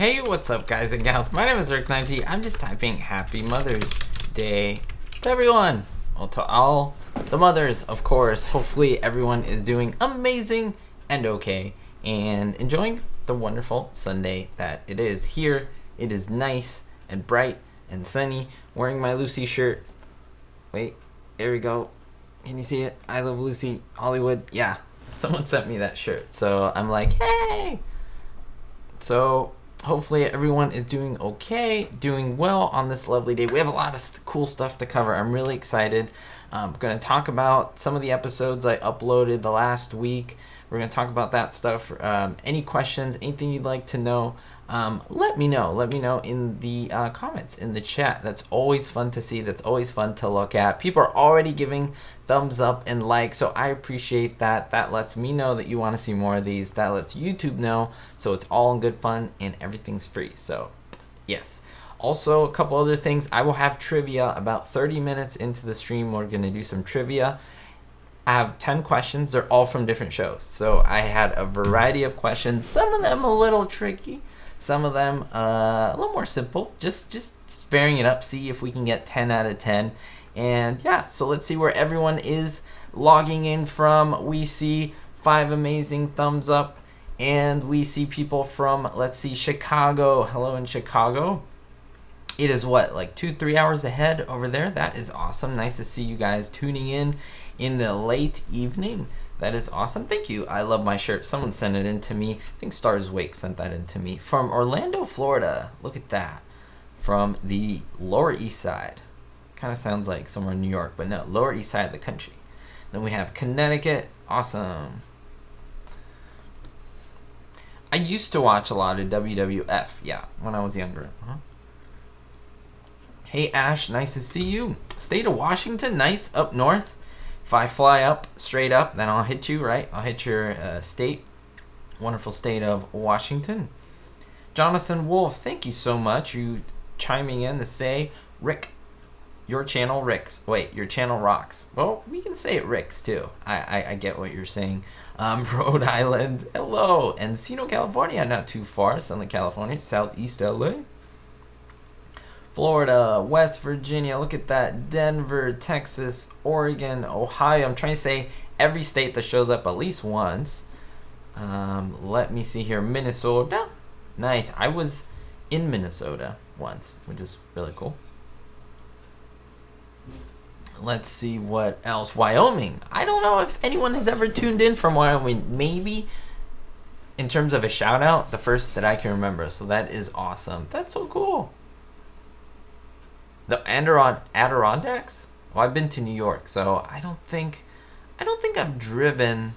Hey, what's up, guys and gals? My name is Rick90. I'm just typing Happy Mother's Day to everyone. Well, to all the mothers, of course. Hopefully, everyone is doing amazing and okay and enjoying the wonderful Sunday that it is. Here, it is nice and bright and sunny. Wearing my Lucy shirt. Wait, there we go. Can you see it? I love Lucy, Hollywood. Yeah, someone sent me that shirt. So I'm like, hey! So hopefully everyone is doing okay, doing well on this lovely day. We have a lot of cool stuff to cover. I'm really excited. I'm going to talk about some of the episodes I uploaded the last week. We're going to talk about that stuff. Any questions, anything you'd like to know, let me know. Let me know in the comments, in the chat. That's always fun to see. That's always fun to look at. People are already giving thumbs up and like, so I appreciate that. That lets me know that you want to see more of these. That lets YouTube know, so it's all in good fun and everything's free. So yes. Also, a couple other things. I will have trivia about 30 minutes into the stream. We're going to do some trivia. I have 10 questions. They're all from different shows. So I had a variety of questions. Some of them a little tricky. Some of them a little more simple. Just varying it up. See if we can get 10 out of 10. And yeah, so let's see where everyone is logging in from. We see 5 amazing thumbs up. And we see people from, let's see, Chicago. Hello in Chicago. It is what, like 2-3 hours ahead over there? That is awesome. Nice to see you guys tuning in the late evening. That is awesome. Thank you. I love my shirt. Someone sent it in to me. I think Stars Wake sent that in to me. From Orlando, Florida. Look at that. From the Lower East Side. Kind of sounds like somewhere in New York, but no, Lower East Side of the country. Then we have Connecticut. Awesome. I used to watch a lot of WWF. Yeah, when I was younger. Hey Ash, nice to see you. State of Washington, nice, up north. If I fly up, straight up, then I'll hit you, right? I'll hit your state. Wonderful state of Washington. Jonathan Wolf, thank you so much. You chiming in to say, Rick, your channel Ricks. Wait, your channel rocks. Well, we can say it Ricks too. I get what you're saying. Rhode Island, hello. Encino, California, not too far. Southern California, Southeast LA. Florida, West Virginia, look at that. Denver, Texas, Oregon, Ohio. I'm trying to say every state that shows up at least once. Let me see here. Minnesota. Nice. I was in Minnesota once, which is really cool. Let's see what else. Wyoming. I don't know if anyone has ever tuned in from Wyoming. Maybe in terms of a shout out, the first that I can remember. So that is awesome. That's so cool. The Adirondacks? Well, I've been to New York, so I don't think I've driven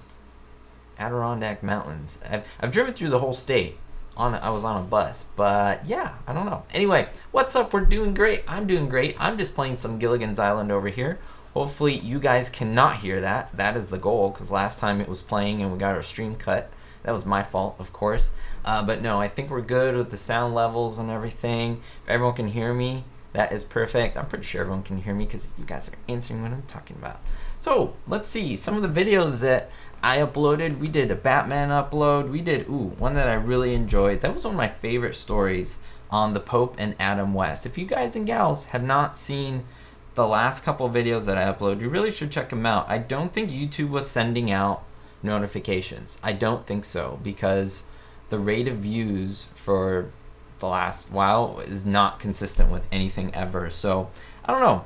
Adirondack Mountains. I've driven through the whole state. I was on a bus, but yeah, I don't know. Anyway, what's up? We're doing great. I'm doing great. I'm just playing some Gilligan's Island over here. Hopefully, you guys cannot hear that. That is the goal, because last time it was playing and we got our stream cut. That was my fault, of course. But no, I think we're good with the sound levels and everything. If everyone can hear me, that is perfect. I'm pretty sure everyone can hear me because you guys are answering what I'm talking about. So, let's see. Some of the videos that I uploaded. We did a Batman upload. We did, one that I really enjoyed. That was one of my favorite stories on the Pope and Adam West. If you guys and gals have not seen the last couple of videos that I uploaded, you really should check them out. I don't think YouTube was sending out notifications. I don't think so, because the rate of views for the last while is not consistent with anything ever. So I don't know.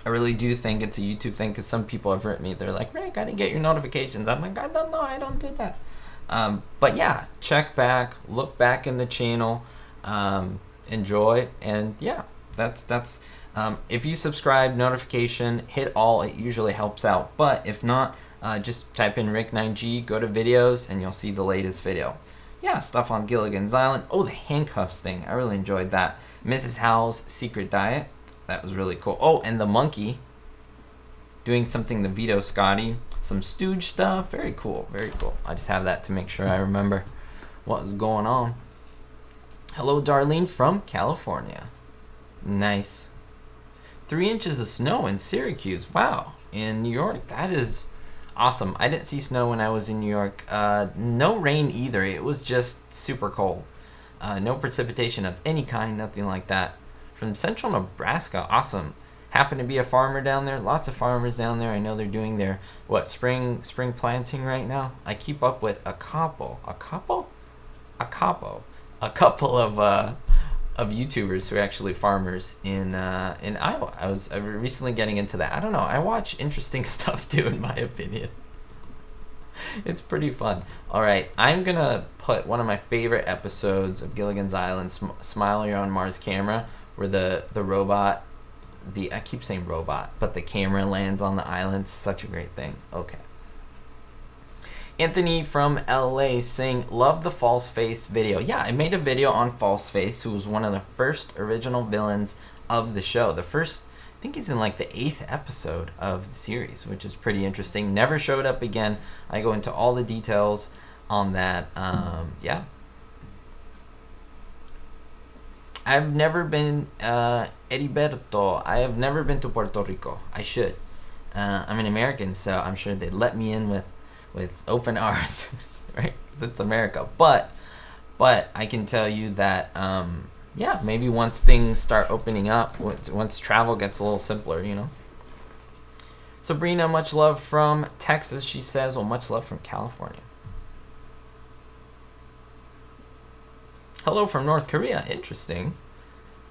I really do think it's a YouTube thing, because some people have written me. They're like, Rick, I didn't get your notifications. I'm like, I don't know. I don't do that. But yeah, check back, look back in the channel, enjoy, and yeah, that's if you subscribe, notification, hit all. It usually helps out. But if not, just type in Rick9G, go to videos, and you'll see the latest video. Yeah, stuff on Gilligan's Island. Oh, the handcuffs thing. I really enjoyed that. Mrs. Howell's Secret Diet. That was really cool. Oh, and the monkey doing something, the Vito Scotti. Some stooge stuff. Very cool. Very cool. I just have that to make sure I remember what was going on. Hello, Darlene from California. Nice. 3 inches of snow in Syracuse. Wow. In New York, that is awesome. I didn't see snow when I was in New York. No rain either. It was just super cold. No precipitation of any kind, nothing like that. From central Nebraska, awesome. Happen to be a farmer down there. Lots of farmers down there. I know they're doing their spring planting right now. I keep up with a couple of YouTubers who are actually farmers in Iowa. I was recently getting into that. I don't know. I watch interesting stuff too, in my opinion. It's pretty fun. All right, I'm gonna put one of my favorite episodes of Gilligan's Island, Smile You're on Mars Camera, where the robot, I keep saying robot, but the camera lands on the island. Such a great thing. Okay. Anthony from LA saying, love the False Face video. Yeah, I made a video on False Face, who was one of the first original villains of the show. The first, I think he's in like the 8th episode of the series, which is pretty interesting. Never showed up again. I go into all the details on that. Yeah. I've never been, Heriberto, I have never been to Puerto Rico. I should. I'm an American, so I'm sure they'd let me in with open arms, right? 'Cause it's America. But I can tell you that, yeah, maybe once things start opening up, once travel gets a little simpler, you know. Sabrina, much love from Texas, she says. Well, much love from California. Hello from North Korea. Interesting.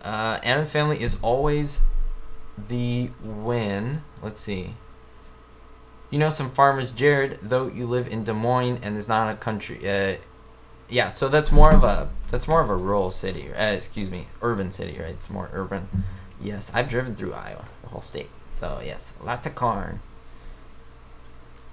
Addams Family is always the win. Let's see. You know some farmers, Jared, though you live in Des Moines and is not a country. Yeah, so that's more of a rural city. Excuse me, urban city, right? It's more urban. Yes, I've driven through Iowa, the whole state. So yes, lots of corn.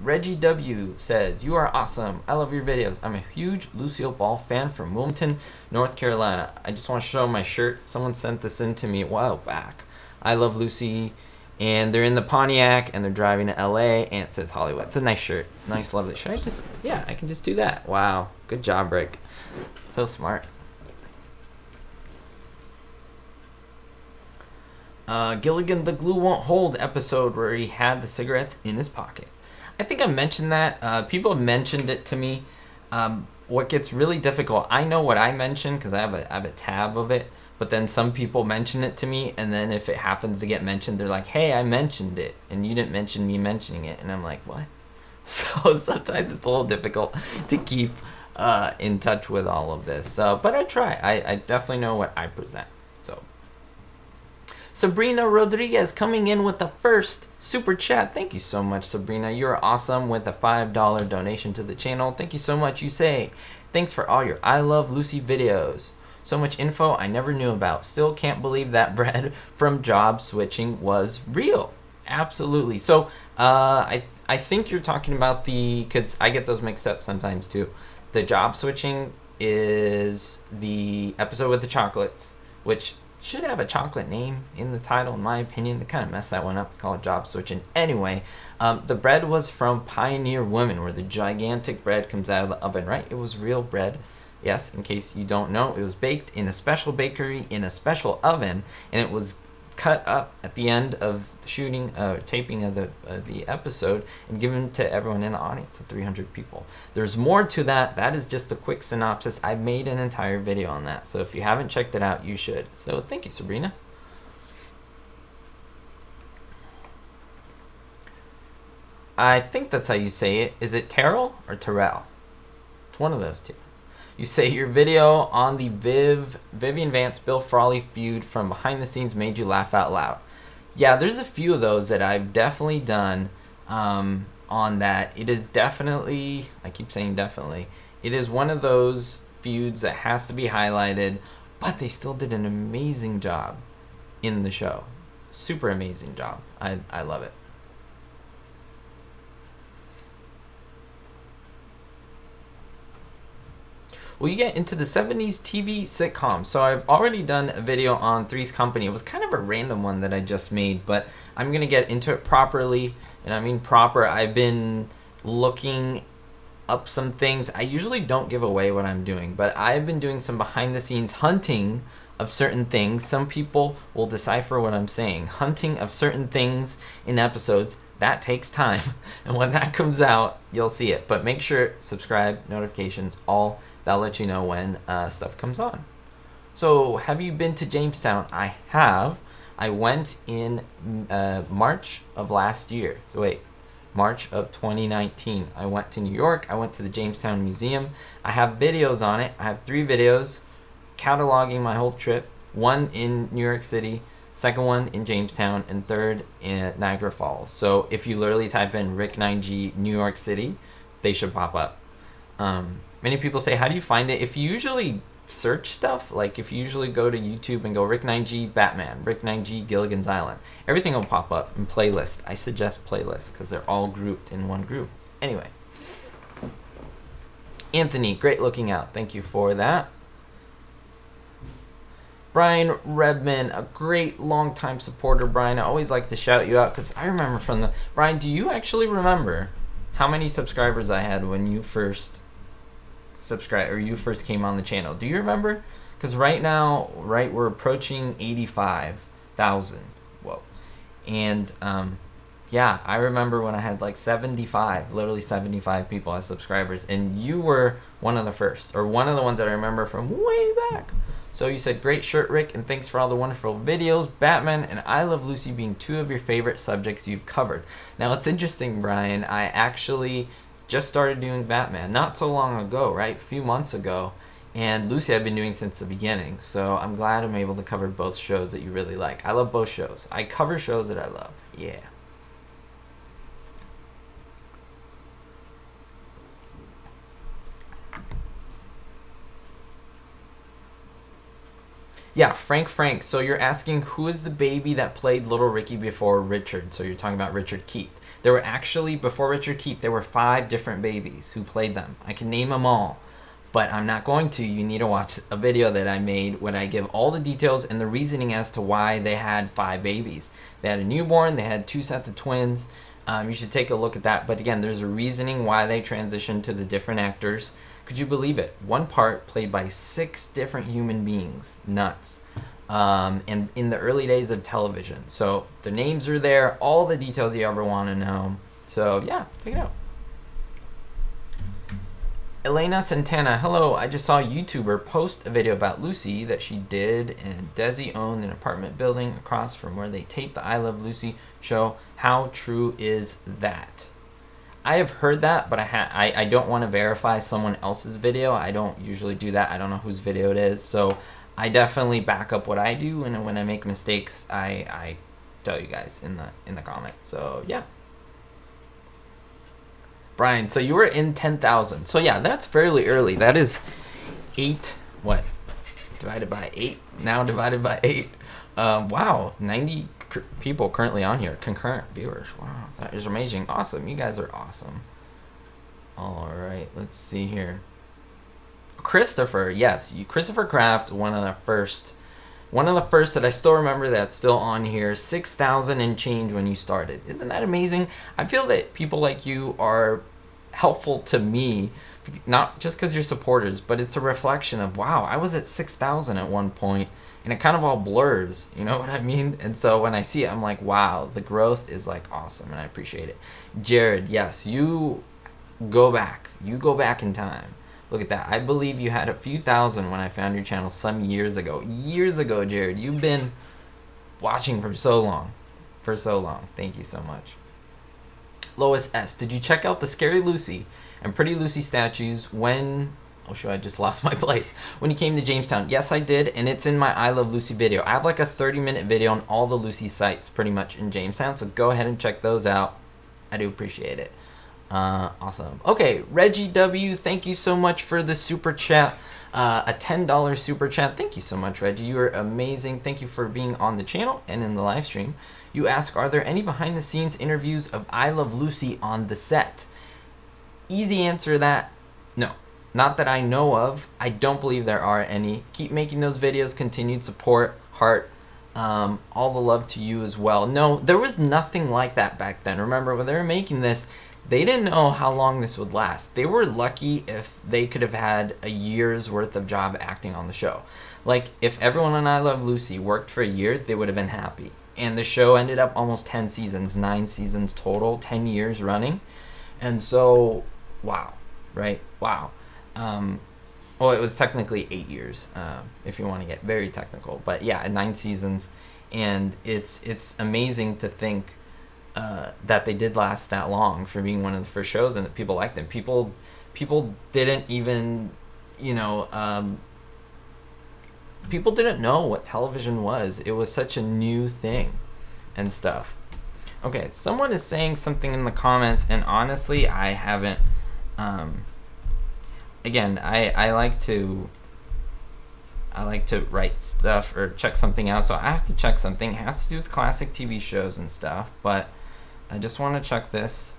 Reggie W says, you are awesome. I love your videos. I'm a huge Lucille Ball fan from Wilmington, North Carolina. I just want to show my shirt. Someone sent this in to me a while back. I love Lucy. And they're in the Pontiac and they're driving to LA and it says Hollywood. It's a nice shirt. Nice, lovely. Should I just, yeah, I can just do that. Wow. Good job, Rick. So smart. Gilligan, the glue won't hold episode where he had the cigarettes in his pocket. I think I mentioned that. People have mentioned it to me. What gets really difficult, I know what I mentioned because I have a tab of it, but then some people mention it to me, and then if it happens to get mentioned, they're like, hey, I mentioned it, and you didn't mention me mentioning it. And I'm like, what? So sometimes it's a little difficult to keep in touch with all of this. So, but I try. I definitely know what I present. So, Sabrina Rodriguez coming in with the first super chat. Thank you so much, Sabrina. You're awesome with a $5 donation to the channel. Thank you so much. You say, thanks for all your I Love Lucy videos. So much info I never knew about. Still can't believe that bread from job switching was real. Absolutely. So I think you're talking about because I get those mixed up sometimes too. The job switching is the episode with the chocolates, which should have a chocolate name in the title, in my opinion. They kind of messed that one up. They call it job switching. Anyway, the bread was from Pioneer Women, where the gigantic bread comes out of the oven, right? It was real bread. Yes, in case you don't know, it was baked in a special bakery in a special oven, and it was cut up at the end of the shooting, taping of the episode, and given to everyone in the audience, the 300 people. There's more to that. That is just a quick synopsis. I made an entire video on that, so if you haven't checked it out, you should. So thank you, Sabrina. I think that's how you say it. Is it Terrell or Terrell? It's one of those two. You say your video on the Vivian Vance, Bill Frawley feud from behind the scenes made you laugh out loud. Yeah, there's a few of those that I've definitely done on that. It is definitely, I keep saying definitely, it is one of those feuds that has to be highlighted, but they still did an amazing job in the show. Super amazing job. I love it. Well, you get into the 70s TV sitcom. So I've already done a video on Three's Company. It was kind of a random one that I just made, but I'm going to get into it properly. And I mean proper. I've been looking up some things. I usually don't give away what I'm doing, but I've been doing some behind the scenes hunting of certain things. Some people will decipher what I'm saying. Hunting of certain things in episodes. That takes time. And when that comes out, you'll see it. But make sure, subscribe, notifications, all That'll let you know when stuff comes on. So, have you been to Jamestown? I have. I went in March of last year. So wait, March of 2019. I went to New York. I went to the Jamestown Museum. I have videos on it. I have 3 videos cataloging my whole trip. 1 in New York City, 2nd one in Jamestown, and 3rd in Niagara Falls. So if you literally type in Rick9G New York City, they should pop up. Many people say, how do you find it? If you usually search stuff, like if you usually go to YouTube and go Rick9G Batman, Rick9G Gilligan's Island, everything will pop up in playlist. I suggest playlist because they're all grouped in one group. Anyway, Anthony, great looking out. Thank you for that. Brian Redman, a great long-time supporter. Brian, I always like to shout you out because I remember from the... Brian, do you actually remember how many subscribers I had when you first subscribed or you first came on the channel? Do you remember? Because right now, we're approaching 85,000. Whoa. And yeah, I remember when I had like 75, literally 75 people as subscribers, and you were one of the first, or one of the ones that I remember from way back. So you said, great shirt, Rick, and thanks for all the wonderful videos. Batman and I Love Lucy being 2 of your favorite subjects you've covered. Now, it's interesting, Brian. I actually just started doing Batman not so long ago, right? A few months ago. And Lucy I've been doing since the beginning. So I'm glad I'm able to cover both shows that you really like. I love both shows. I cover shows that I love. Yeah. Yeah, Frank. So you're asking who is the baby that played Little Ricky before Richard? So you're talking about Richard Keith. There were actually, before Richard Keith, there were 5 different babies who played them. I can name them all, but I'm not going to. You need to watch a video that I made when I give all the details and the reasoning as to why they had 5 babies. They had a newborn, they had 2 sets of twins. You should take a look at that. But again, there's a reasoning why they transitioned to the different actors. Could you believe it? One part played by 6 different human beings. Nuts. And in the early days of television. So the names are there, all the details you ever want to know. So yeah, check it out. Elena Santana, hello. I just saw a YouTuber post a video about Lucy that she did, and Desi owned an apartment building across from where they taped the I Love Lucy show. How true is that? I have heard that, but I don't want to verify someone else's video. I don't usually do that. I don't know whose video it is. So I definitely back up what I do, and when I make mistakes, I tell you guys in the comment. So yeah. Brian, so you were in 10,000. So yeah, that's fairly early. That is 8, what? Divided by 8? Now divided by 8. Wow, 90 people currently on here. Concurrent viewers. Wow, that is amazing. Awesome. You guys are awesome. All right, let's see here. Christopher, yes, Christopher Kraft, one of the first that I still remember that's still on here. 6,000 and change when you started. Isn't that amazing? I feel that people like you are helpful to me, not just because you're supporters, but it's a reflection of, wow, I was at 6,000 at one point, and it kind of all blurs, you know what I mean? And so when I see it, I'm like, wow, the growth is like awesome, and I appreciate it. Jared, yes, you go back in time. Look at that. I believe you had a few thousand when I found your channel some years ago. Years ago, Jared. You've been watching for so long. Thank you so much. Lois S. Did you check out the Scary Lucy and Pretty Lucy statues when... Oh, sure, I just lost my place. When you came to Jamestown. Yes, I did, and it's in my I Love Lucy video. I have like a 30-minute video on all the Lucy sites pretty much in Jamestown, so go ahead and check those out. I do appreciate it. Awesome. Okay, Reggie W, thank you so much for the super chat. A $10 super chat. Thank you so much, Reggie. You are amazing. Thank you for being on the channel and in the live stream. You ask, are there any behind the scenes interviews of I Love Lucy on the set? Easy answer to that, no. Not that I know of. I don't believe there are any. Keep making those videos. Continued support. Heart. All the love to you as well. No, there was nothing like that back then. Remember, when they were making this, they didn't know how long this would last. They were lucky if they could have had a year's worth of job acting on the show. Like, if everyone on I Love Lucy worked for a year, they would have been happy. And the show ended up almost 10 seasons, 9 seasons total, 10 years running. And so, wow, right? Wow. Well, it was technically 8 years, if you want to get very technical. But yeah, 9 seasons, and it's amazing to think that they did last that long for being one of the first shows, and that people liked them. People didn't even, you know, people didn't know what television was. It was such a new thing and stuff. Okay, someone is saying something in the comments, and honestly, I haven't. Again, I like to write stuff or check something out, so I have to check something. It has to do with classic TV shows and stuff, but I just want to check this.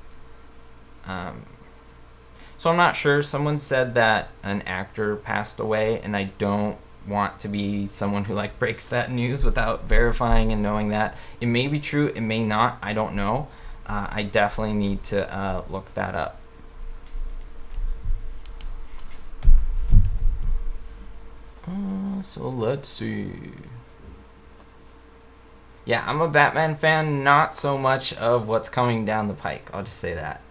So I'm not sure. Someone said that an actor passed away, and I don't want to be someone who like breaks that news without verifying and knowing that. It may be true, it may not, I don't know. I definitely need to look that up. So let's see. Yeah, I'm a Batman fan, not so much of what's coming down the pike. I'll just say that.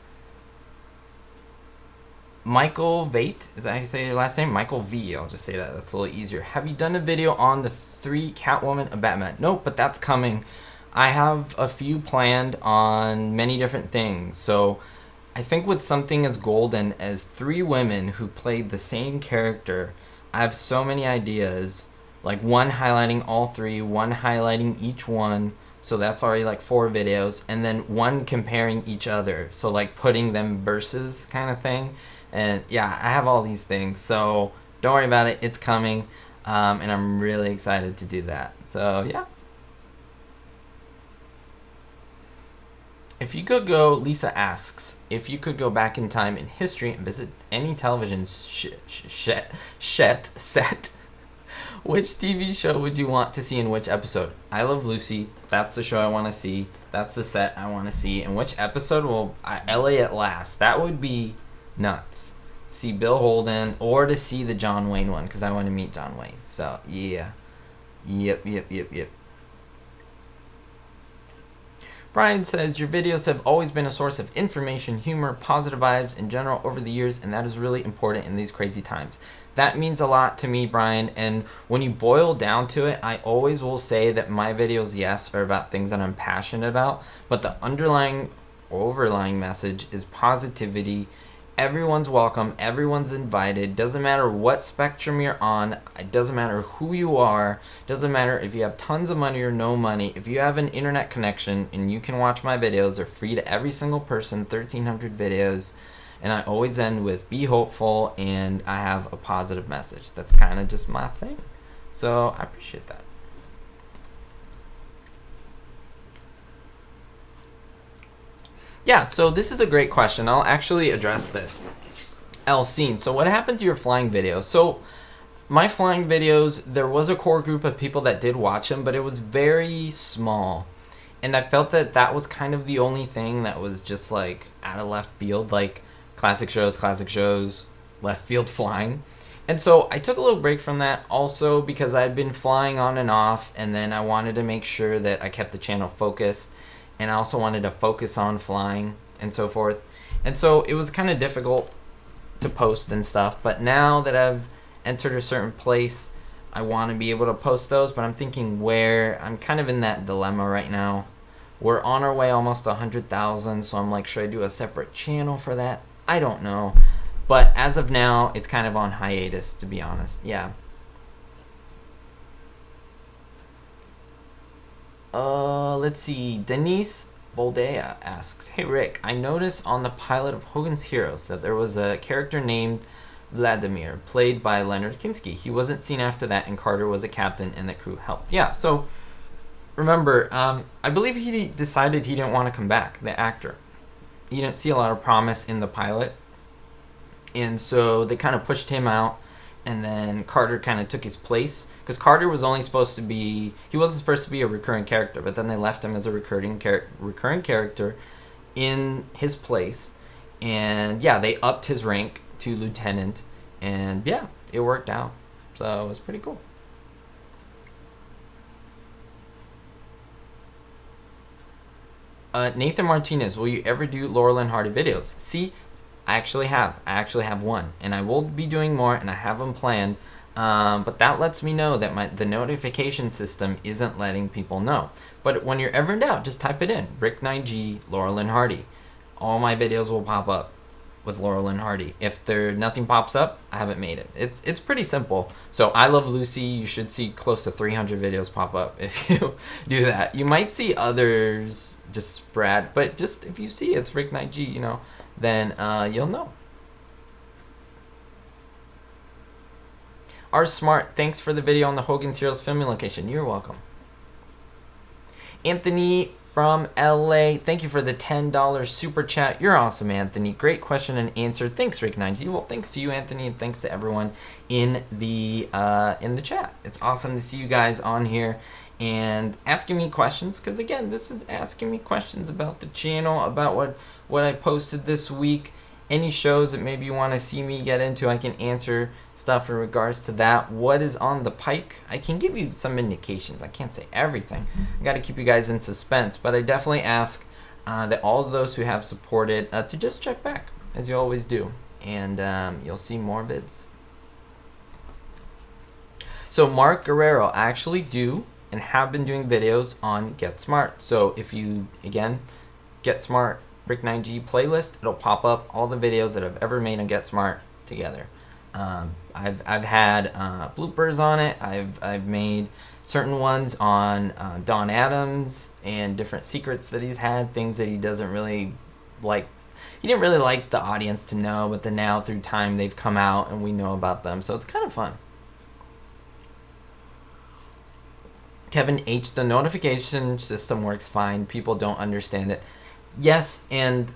Michael Vate, is that how you say your last name? Michael V, I'll just say that. That's a little easier. Have you done a video on the 3 Catwoman of Batman? Nope, but that's coming. I have a few planned on many different things. So I think with something as golden as 3 women who played the same character, I have so many ideas, like one highlighting all 3, one highlighting each one, so that's already like 4 videos, and then one comparing each other, so like putting them versus kind of thing. And yeah, I have all these things, so don't worry about it, it's coming, and I'm really excited to do that. So yeah. If you could go, Lisa asks, if you could go back in time in history and visit any television set, which TV show would you want to see in which episode? I Love Lucy, that's the show I want to see, that's the set I want to see. And which episode will LA at Last? That would be nuts. See Bill Holden, or to see the John Wayne one, because I want to meet John Wayne. So yeah. Yep. Brian says, your videos have always been a source of information, humor, positive vibes in general over the years, and that is really important in these crazy times. That means a lot to me, Brian, and when you boil down to it, I always will say that my videos, yes, are about things that I'm passionate about, but the underlying, overlying message is positivity. Everyone's welcome, everyone's invited, doesn't matter what spectrum you're on, it doesn't matter who you are, doesn't matter if you have tons of money or no money. If you have an internet connection and you can watch my videos, they're free to every single person, 1,300 videos, and I always end with be hopeful, and I have a positive message. That's kind of just my thing, so I appreciate that. Yeah, so this is a great question. I'll actually address this. Elsine, so what happened to your flying videos? So my flying videos, there was a core group of people that did watch them, but it was very small. And I felt that that was kind of the only thing that was just like out of left field, like classic shows, left field flying. And so I took a little break from that also because I'd been flying on and off, and then I wanted to make sure that I kept the channel focused. And I also wanted to focus on flying and so forth. And so it was kind of difficult to post and stuff. But now that I've entered a certain place, I want to be able to post those. But I'm thinking where. I'm kind of in that dilemma right now. We're on our way almost to 100,000. So I'm like, should I do a separate channel for that? I don't know. But as of now, it's kind of on hiatus, to be honest. Yeah. Let's see. Denise Boldea asks, hey Rick, I noticed on the pilot of Hogan's Heroes that there was a character named Vladimir, played by Leonard Kinski. He wasn't seen after that, and Carter was a captain and the crew helped. Yeah, so remember, I believe he decided he didn't want to come back, the actor. He didn't see a lot of promise in the pilot, and so they kind of pushed him out, and then Carter kind of took his place. Because Carter was only supposed to be, he wasn't supposed to be a recurring character, but then they left him as a recurring character in his place. And yeah, they upped his rank to lieutenant, and yeah, it worked out. So it was pretty cool. Nathan Martinez, will you ever do Laurel and Hardy videos? See, I actually have one, and I will be doing more, and I have them planned. But that lets me know that the notification system isn't letting people know. But when you're ever in doubt, just type it in, Rick9G, Laurel and Hardy. All my videos will pop up with Laurel and Hardy. If nothing pops up, I haven't made it. It's pretty simple. So I Love Lucy, you should see close to 300 videos pop up if you do that. You might see others just spread, but just if you see it's Rick9G, you know, then you'll know. R Smart, thanks for the video on the Hogan Serials filming location. You're welcome. Anthony from LA, thank you for the $10 super chat. You're awesome, Anthony. Great question and answer. Thanks, Rick9G. Well, thanks to you, Anthony, and thanks to everyone in the chat. It's awesome to see you guys on here and asking me questions, because again, this is asking me questions about the channel, about what I posted this week. Any shows that maybe you want to see me get into, I can answer stuff in regards to that. What is on the pike? I can give you some indications. I can't say everything. I got to keep you guys in suspense, but I definitely ask that all of those who have supported to just check back, as you always do, and you'll see more vids. So Mark Guerrero, I actually do and have been doing videos on Get Smart. So if you, again, Get Smart Rick9G playlist, it'll pop up all the videos that I've ever made on Get Smart together. I've had bloopers on it. I've made certain ones on Don Addams and different secrets that he's had, things that he doesn't really like. He didn't really like the audience to know, but then now through time they've come out and we know about them, so it's kind of fun. Kevin H, the notification system works fine. People don't understand it. Yes, and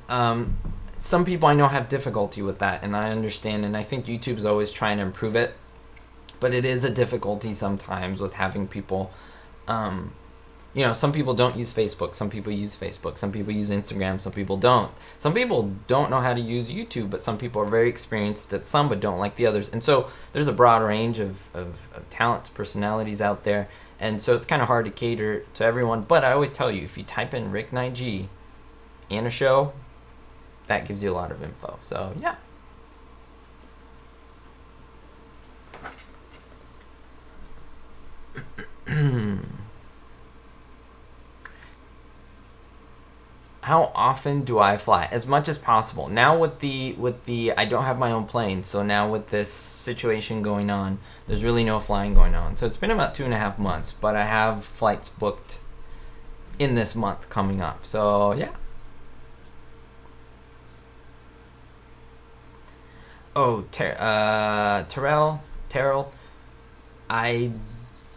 some people I know have difficulty with that, and I understand, and I think YouTube's always trying to improve it, but it is a difficulty sometimes with having people, you know, some people don't use Facebook, some people use Facebook, some people use Instagram, some people don't. Some people don't know how to use YouTube, but some people are very experienced at some but don't like the others. And so there's a broad range of talents, personalities out there, and so it's kind of hard to cater to everyone. But I always tell you, if you type in Rick9G and a show, that gives you a lot of info. So yeah. How often do I fly? As much as possible. Now with the I don't have my own plane, so now with this situation going on, there's really no flying going on. So it's been about 2.5 months, but I have flights booked in this month coming up. So yeah. Oh, Terrell, I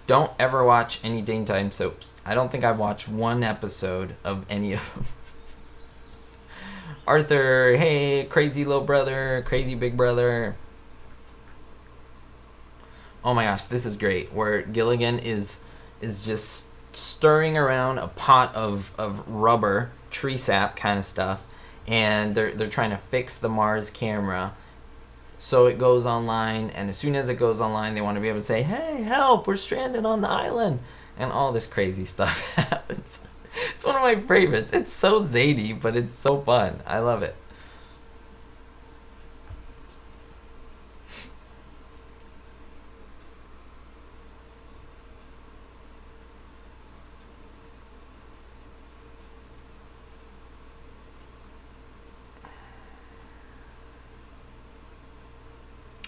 don't ever watch any daytime soaps. I don't think I've watched one episode of any of them. Arthur, hey, crazy little brother, crazy big brother. Oh my gosh, this is great. Where Gilligan is just stirring around a pot of rubber, tree sap kind of stuff, and they're trying to fix the Mars camera. So it goes online, and as soon as it goes online, they want to be able to say, hey, help, we're stranded on the island. And all this crazy stuff happens. It's one of my favorites. It's so zany, but it's so fun. I love it.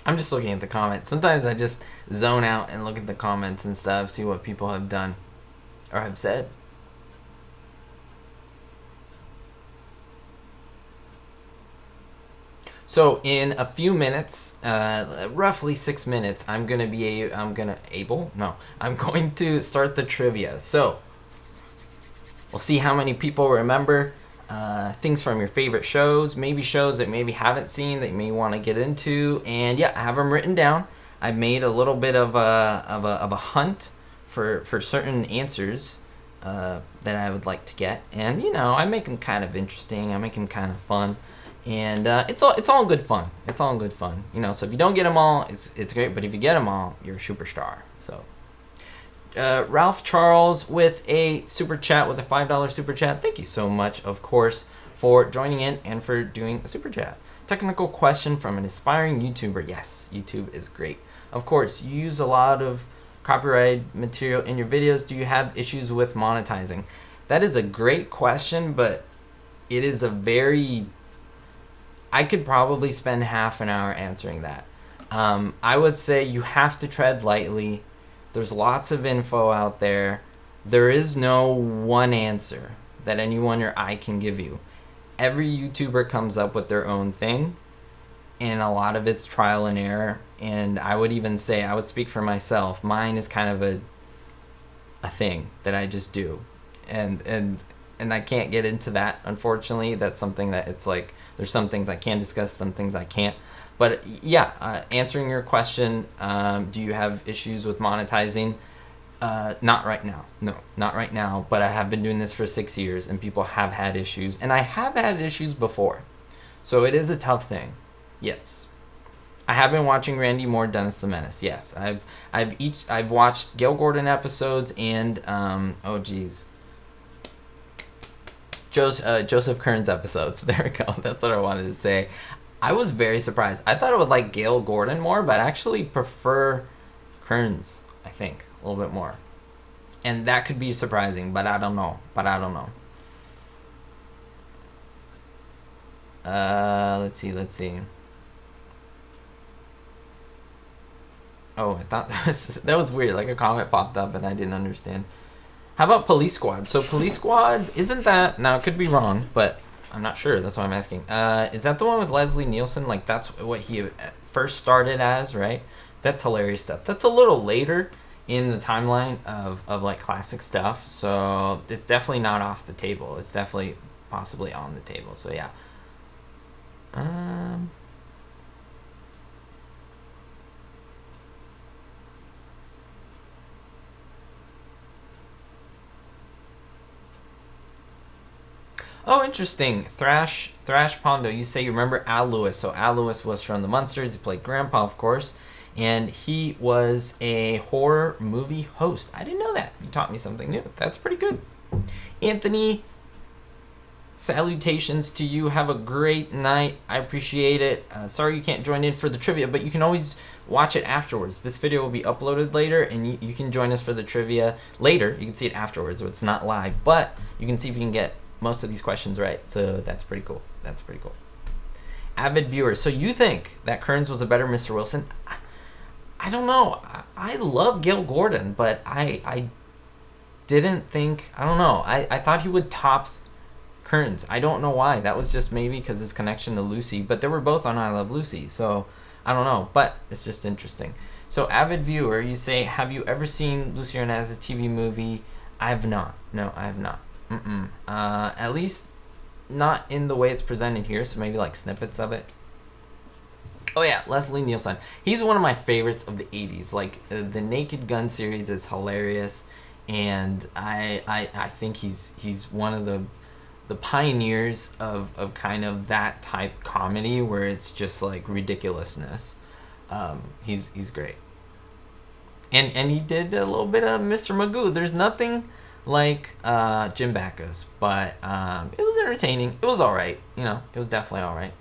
I'm just looking at the comments. Sometimes I just zone out and look at the comments and stuff, see what people have done or have said. So in a few minutes, roughly 6 minutes, I'm going to start the trivia. So we'll see how many people remember things from your favorite shows, maybe shows that maybe haven't seen that you may want to get into, and yeah, I have them written down. I've made a little bit of a hunt for certain answers that I would like to get, and you know, I make them kind of interesting, I make them kind of fun, and it's all good fun. It's all good fun, you know. So if you don't get them all, it's great, but if you get them all, you're a superstar. So. Ralph Charles with a super chat, with a $5 super chat. Thank you so much, of course, for joining in and for doing a super chat. Technical question from an aspiring YouTuber. Yes, YouTube is great. Of course, you use a lot of copyrighted material in your videos. Do you have issues with monetizing? That is a great question, but it is a very... I could probably spend half an hour answering that. I would say you have to tread lightly. There's lots of info out there. There is no one answer that anyone or I can give you. Every YouTuber comes up with their own thing, and a lot of it's trial and error. And I would even say, I would speak for myself, mine is kind of a thing that I just do. And I can't get into that, unfortunately. That's something that it's like, there's some things I can discuss, some things I can't. But yeah, answering your question, do you have issues with monetizing? Not right now. No, not right now. But I have been doing this for 6 years, and people have had issues. And I have had issues before. So it is a tough thing. Yes. I have been watching Randy Moore, Dennis the Menace. Yes. I've watched Gale Gordon episodes and Joseph Kearns episodes. There we go. That's what I wanted to say. I was very surprised. I thought I would like Gale Gordon more, but I actually prefer Kearns, I think, a little bit more. And that could be surprising, but I don't know. Let's see. Oh, I thought that was weird. Like a comment popped up and I didn't understand. How about Police Squad? So Police Squad, isn't that... Now, it could be wrong, but I'm not sure. That's why I'm asking. Is that the one with Leslie Nielsen? Like, that's what he first started as, right? That's hilarious stuff. That's a little later in the timeline of like, classic stuff. So, it's definitely not off the table. It's definitely possibly on the table. So, yeah. Oh, interesting. Thrash Pondo, you say you remember Al Lewis. So Al Lewis was from the Munsters. He played Grandpa, of course. And he was a horror movie host. I didn't know that. You taught me something new. That's pretty good. Anthony, salutations to you. Have a great night. I appreciate it. Sorry you can't join in for the trivia, but you can always watch it afterwards. This video will be uploaded later, and you can join us for the trivia later. You can see it afterwards, so it's not live. But you can see if you can get most of these questions right, so that's pretty cool. Avid viewers, so you think that Kearns was a better Mr. Wilson? I don't know. I love Gale Gordon, but I didn't think... I don't know. I thought he would top Kearns. I don't know why. That was just maybe because his connection to Lucy, but they were both on I Love Lucy, so I don't know, but it's just interesting. So avid viewer, you say, have you ever seen Lucy Hernandez's TV movie? I have not. No, I have not. At least not in the way it's presented here, so maybe like snippets of it. Oh yeah, Leslie Nielsen. He's one of my favorites of the 80s. Like, the Naked Gun series is hilarious, and I think he's one of the pioneers of kind of that type comedy where it's just like ridiculousness. He's great. And he did a little bit of Mr. Magoo. There's nothing like Jim Backus, but it was entertaining. It was alright, it was definitely alright.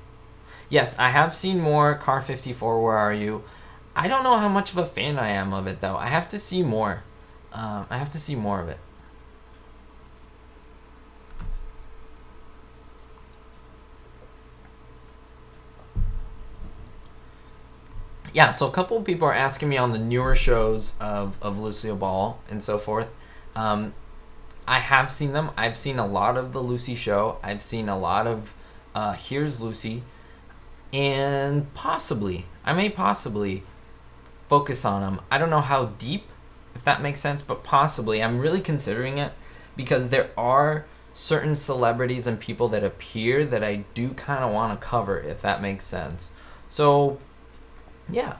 Yes, I have seen more Car 54, Where Are You? I don't know how much of a fan I am of it, though. I have to see more. I have to see more of it. Yeah, so a couple of people are asking me on the newer shows of Lucille Ball and so forth. I have seen them. I've seen a lot of The Lucy Show. I've seen a lot of Here's Lucy. And I may possibly focus on them. I don't know how deep, if that makes sense, but possibly. I'm really considering it because there are certain celebrities and people that appear that I do kind of want to cover, if that makes sense. So, yeah.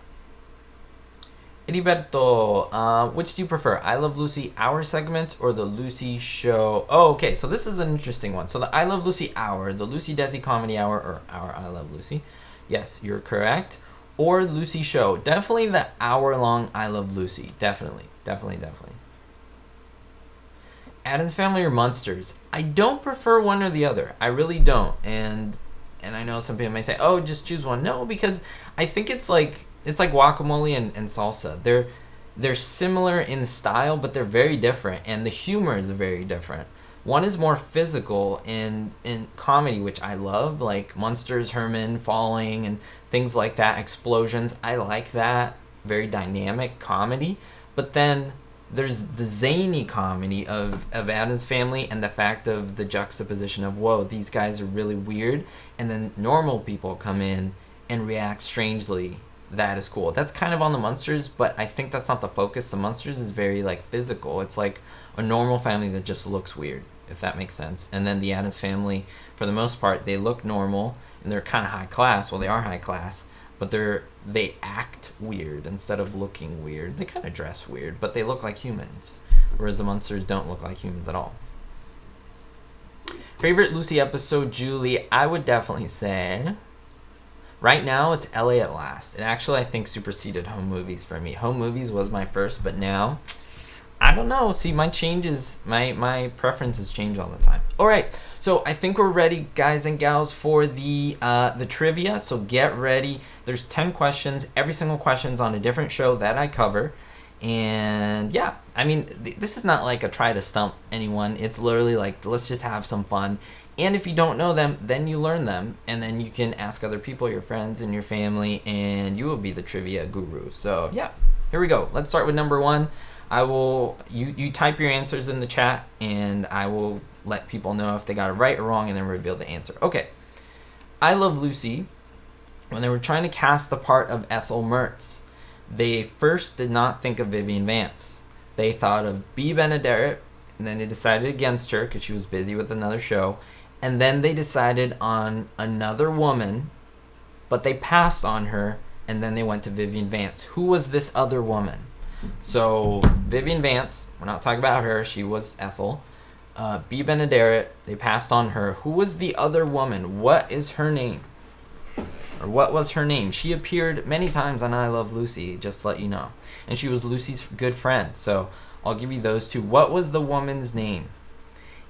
Heriberto, which do you prefer? I Love Lucy Hour segment or the Lucy Show? Oh, okay, so this is an interesting one. So the I Love Lucy Hour, the Lucy Desi Comedy Hour, or Our I Love Lucy. Yes, you're correct. Or Lucy Show. Definitely the hour-long I Love Lucy. Definitely. Addams Family or Munsters? I don't prefer one or the other. I really don't. And I know some people may say, "Oh, just choose one." No, because I think it's like guacamole and salsa. They're similar in style, but they're very different, and the humor is very different. One is more physical in comedy, which I love, like Munsters, Herman falling and things like that, explosions. I like that. Very dynamic comedy. But then there's the zany comedy of Addams Family, and the fact of the juxtaposition of, whoa, these guys are really weird, and then normal people come in and react strangely. That is cool. That's kind of on the Munsters, but I think that's not the focus. The Munsters is very like physical. It's like a normal family that just looks weird, if that makes sense. And then the Addams Family, for the most part, they look normal and they're kind of high class. Well, they are high class, but they act weird instead of looking weird. They kind of dress weird, but they look like humans, whereas the Munsters don't look like humans at all. Favorite Lucy episode, Julie? I would definitely say right now it's LA at Last. It actually, I think, superseded Home Movies for me. Home Movies was my first, but now I don't know. See, my preferences change all the time. All right, so I think we're ready, guys and gals, for the trivia. So get ready. There's 10 questions. Every single question's on a different show that I cover. And yeah, I mean, this is not like a try to stump anyone. It's literally like, let's just have some fun. And if you don't know them, then you learn them, and then you can ask other people, your friends and your family, and you will be the trivia guru. So yeah, here we go. Let's start with number one. You type your answers in the chat, and I will let people know if they got it right or wrong, and then reveal the answer. Okay. I Love Lucy, when they were trying to cast the part of Ethel Mertz, they first did not think of Vivian Vance. They thought of B. Benaderet, and then they decided against her because she was busy with another show. And then they decided on another woman, but they passed on her, and then they went to Vivian Vance. Who was this other woman? So Vivian Vance, we're not talking about her, she was Ethel. B. Benaderet, they passed on her. Who was the other woman? What is her name? Or what was her name? She appeared many times on I Love Lucy, just to let you know. And she was Lucy's good friend. So I'll give you those two. What was the woman's name?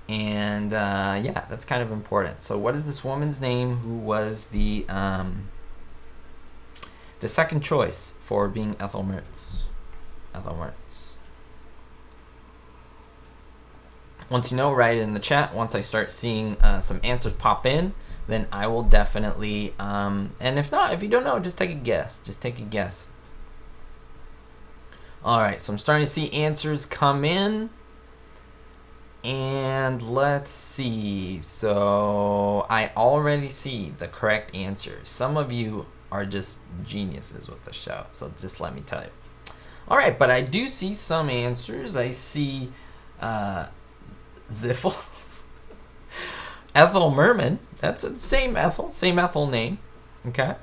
And yeah, that's kind of important. So what is this woman's name who was the second choice for being Ethel Mertz? Ethel Mertz. Once you know, write it in the chat. Once I start seeing some answers pop in, then I will definitely, and if not, if you don't know, just take a guess. Just take a guess. All right, so I'm starting to see answers come in. And let's see. So I already see the correct answers. Some of you are just geniuses with the show, so just let me tell you. All right, but I do see some answers. I see Ziffel. Ethel Merman. That's the same Ethel name. Okay.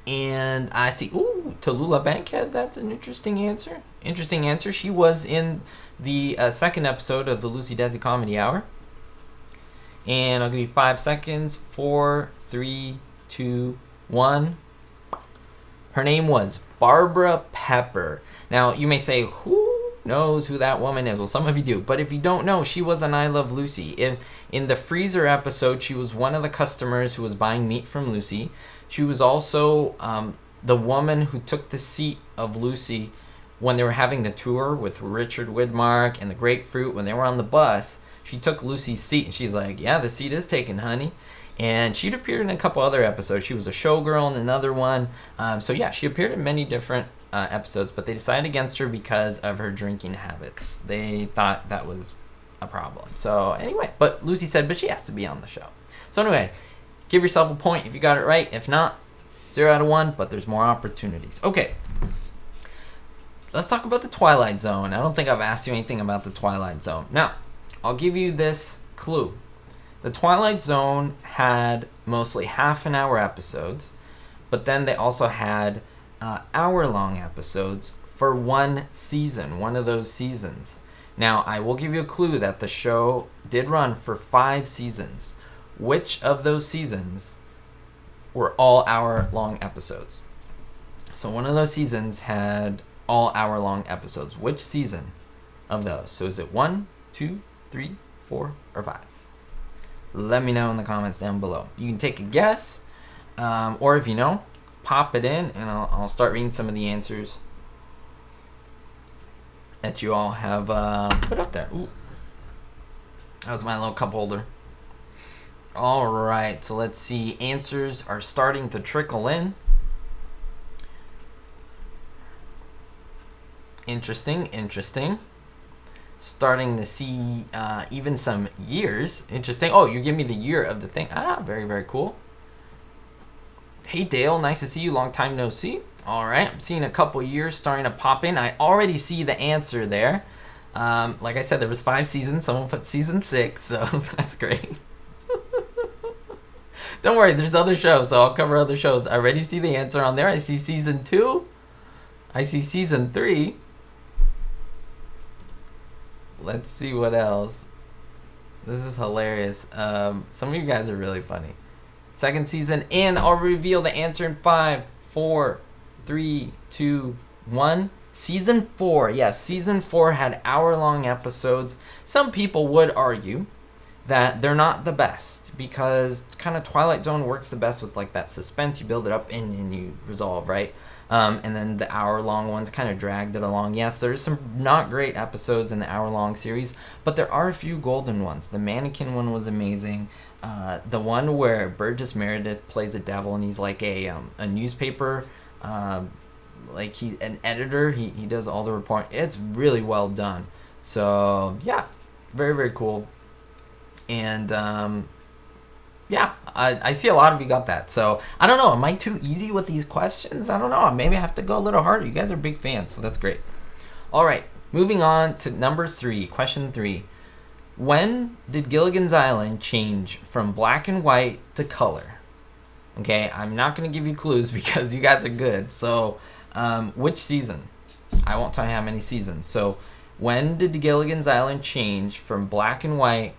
And I see, Tallulah Bankhead. That's an interesting answer. Interesting answer. She was in the second episode of the Lucy Desi Comedy Hour. And I'll give you 5 seconds. 4, 3, 2, 1. Her name was Barbara Pepper. Now, you may say, who knows who that woman is? Well, some of you do. But if you don't know, she was on I Love Lucy. In the freezer episode, she was one of the customers who was buying meat from Lucy. She was also the woman who took the seat of Lucy when they were having the tour with Richard Widmark and the grapefruit. When they were on the bus, she took Lucy's seat, and she's like, yeah, the seat is taken, honey. And she'd appeared in a couple other episodes. She was a showgirl in another one. So yeah, she appeared in many different episodes, but they decided against her because of her drinking habits. They thought that was a problem. So anyway, but Lucy said, but she has to be on the show. So anyway, give yourself a point if you got it right. If not, 0 out of 1, but there's more opportunities. Okay. Let's talk about the Twilight Zone. I don't think I've asked you anything about the Twilight Zone. Now, I'll give you this clue. The Twilight Zone had mostly half-an-hour episodes, but then they also had hour-long episodes for one season, one of those seasons. Now, I will give you a clue that the show did run for 5 seasons. Which of those seasons were all hour-long episodes? So one of those seasons had all hour-long episodes. Which season of those? So is it 1, 2, 3, 4, or 5? Let me know in the comments down below. You can take a guess, or if you know, pop it in, and I'll start reading some of the answers that you all have put up there. Ooh. That was my little cup holder. All right, so let's see. Answers are starting to trickle in. Interesting. Starting to see even some years. Interesting. Oh, you give me the year of the thing. Ah, very cool. Hey, Dale. Nice to see you. Long time no see. All right, I'm seeing a couple years starting to pop in. I already see the answer there. Like I said, there was 5 seasons. Someone put season 6, so that's great. Don't worry, there's other shows, so I'll cover other shows. I already see the answer on there. I see season 2. I see season 3. Let's see what else. This is hilarious. Some of you guys are really funny. 2nd season, and I'll reveal the answer in 5, 4, 3, 2, 1. Season 4. Yes, season 4 had hour-long episodes. Some people would argue that they're not the best because kind of Twilight Zone works the best with like that suspense. You build it up and you resolve, right? And then the hour-long ones kind of dragged it along. Yes, there's some not great episodes in the hour-long series, but there are a few golden ones. The mannequin one was amazing. The one where Burgess Meredith plays a devil and he's like a newspaper, like he's an editor. He does all the report. It's really well done. So yeah, very cool. And yeah, I see a lot of you got that. So I don't know. Am I too easy with these questions? I don't know. Maybe I have to go a little harder. You guys are big fans, so that's great. All right, moving on to number 3. Question 3. When did Gilligan's Island change from black and white to color? Okay, I'm not going to give you clues because you guys are good. So which season? I won't tell you how many seasons. So when did Gilligan's Island change from black and white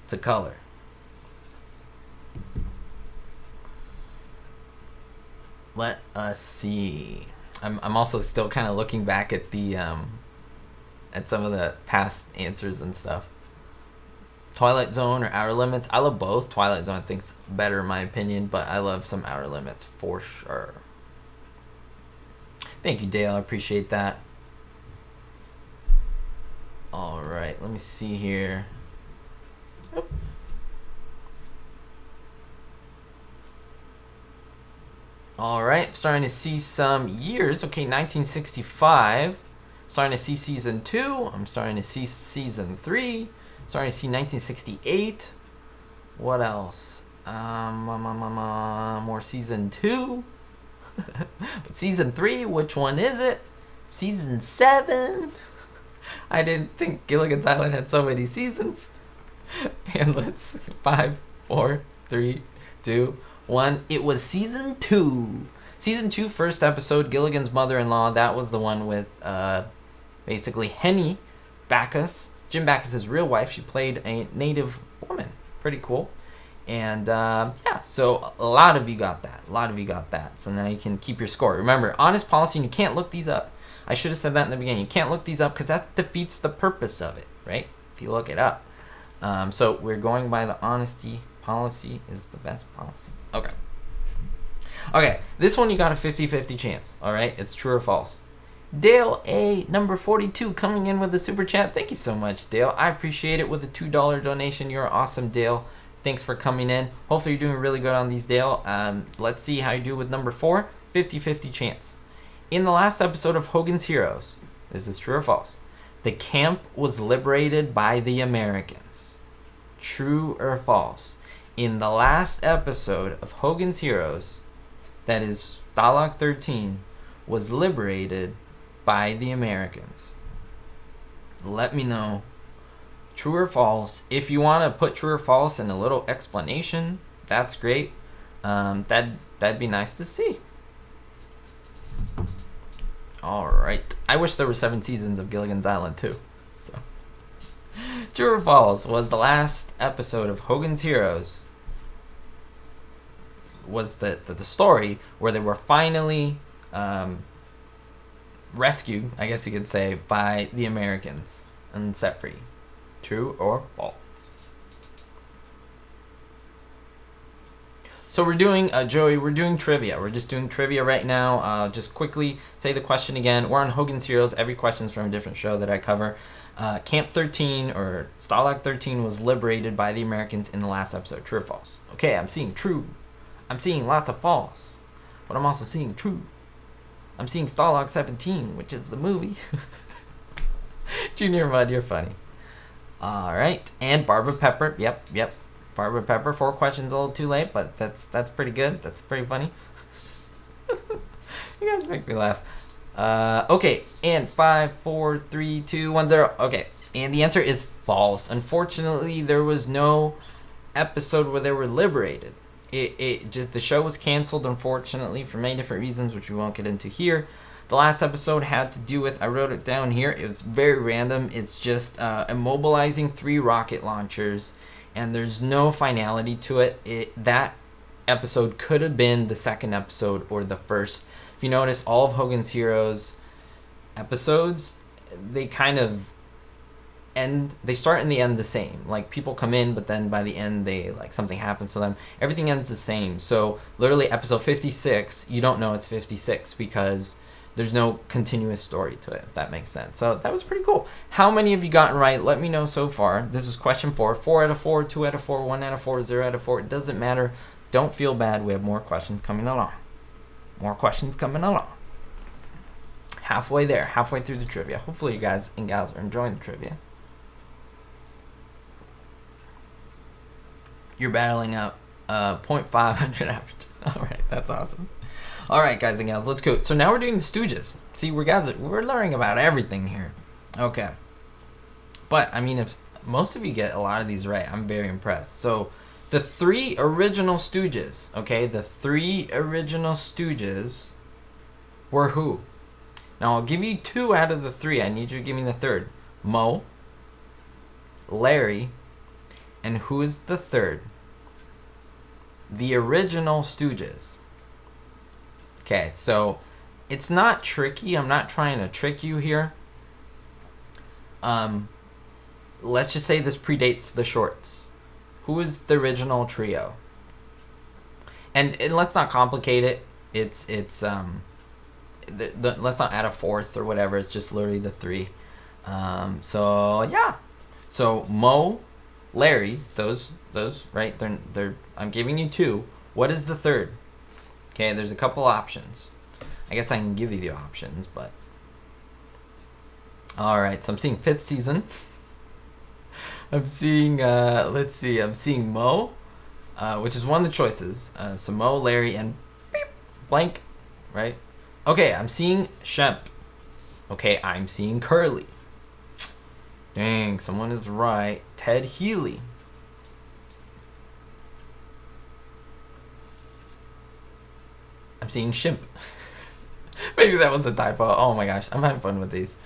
to color? Let us see. I'm also still kind of looking back at the at some of the past answers and stuff. Twilight Zone or Outer Limits? I love both. Twilight Zone I think's better in my opinion, but I love some Outer Limits for sure. Thank you, Dale. I appreciate that. All right, let me see here. Oop. All right, starting to see some years. Okay, 1965. Starting to see season 2. I'm starting to see season 3. Starting to see 1968. What else? More season 2. But season 3, which one is it? Season 7. I didn't think Gilligan's Island had so many seasons. And let's 5, 4, 3, 2, 1. It was season 2. Season 2, first episode, Gilligan's mother-in-law. That was the one with basically Henny Bacchus. Jim Bacchus' real wife. She played a native woman. Pretty cool. And yeah, so a lot of you got that. So now you can keep your score. Remember, honest policy, and you can't look these up. I should have said that in the beginning. You can't look these up because that defeats the purpose of it, right? If you look it up. So we're going by the honesty policy is the best policy. Okay, this one you got a 50-50 chance, all right? It's true or false. Dale A, number 42, coming in with the super chat. Thank you so much, Dale. I appreciate it with a $2 donation. You're awesome, Dale. Thanks for coming in. Hopefully you're doing really good on these, Dale. Let's see how you do with number 4, 50-50 chance. In the last episode of Hogan's Heroes, is this true or false? The camp was liberated by the Americans. True or false? In the last episode of Hogan's Heroes, that is Stalag 13, was liberated by the Americans. Let me know. True or false? If you want to put true or false in a little explanation, that's great. That'd be nice to see. All right. I wish there were 7 seasons of Gilligan's Island too. So, true or false? Was the last episode of Hogan's Heroes was the story where they were finally rescued, I guess you could say, by the Americans and set free? True or false? So we're doing, Joey, we're doing trivia. We're just doing trivia right now. Just quickly say the question again. We're on Hogan's Heroes. Every question's from a different show that I cover. Camp 13 or Stalag 13 was liberated by the Americans in the last episode. True or false? Okay, I'm seeing true. I'm seeing lots of false. But I'm also seeing true. I'm seeing Stalag 17, which is the movie. Junior Mudd, you're funny. All right. And Barbara Pepper. Yep. Barbara Pepper, 4 questions a little too late, but that's pretty good. That's pretty funny. You guys make me laugh. Okay, and 5, 4, 3, 2, 1, 0. Okay, and the answer is false. Unfortunately, there was no episode where they were liberated. It just, the show was canceled, unfortunately, for many different reasons, which we won't get into here. The last episode had to do with, I wrote it down here, it was very random. It's just immobilizing 3 rocket launchers, and there's no finality to it. That episode could have been the second episode or the first. If you notice, all of Hogan's Heroes episodes, they kind of end, they start and they end the same. Like, people come in, but then by the end, they, like, something happens to them. Everything ends the same. So literally episode 56, you don't know it's 56 because there's no continuous story to it, if that makes sense. So that was pretty cool. How many have you gotten right? Let me know so far. This is question 4. 4 out of 4, 2 out of 4, 1 out of 4, 0 out of 4. It doesn't matter. Don't feel bad. We have more questions coming along. More questions coming along. Halfway there. Halfway through the trivia. Hopefully you guys and gals are enjoying the trivia. You're battling up 0.500 average. All right. That's awesome. All right, guys and gals, let's go. So now we're doing the Stooges. See, we're learning about everything here. Okay. But, I mean, if most of you get a lot of these right, I'm very impressed. So, the 3 original Stooges, okay? The 3 original Stooges were who? Now, I'll give you 2 out of the 3. I need you to give me the third. Moe, Larry, and who is the third? The original Stooges. Okay, so it's not tricky. I'm not trying to trick you here. Let's just say this predates the shorts. Who is the original trio? And let's not complicate it. Let's not add a fourth or whatever. It's just literally the 3. So yeah. So Moe, Larry, those right? They're. I'm giving you 2. What is the third? Okay, there's a couple options. I guess I can give you the options, but... Alright, so I'm seeing 5th season. I'm seeing, let's see, I'm seeing Moe, which is one of the choices. So Moe, Larry, and beep, blank, right? Okay, I'm seeing Shemp. Okay, I'm seeing Curly. Dang, someone is right. Ted Healy. I'm seeing Shimp. Maybe that was a typo. Oh my gosh, I'm having fun with these.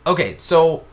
Okay, so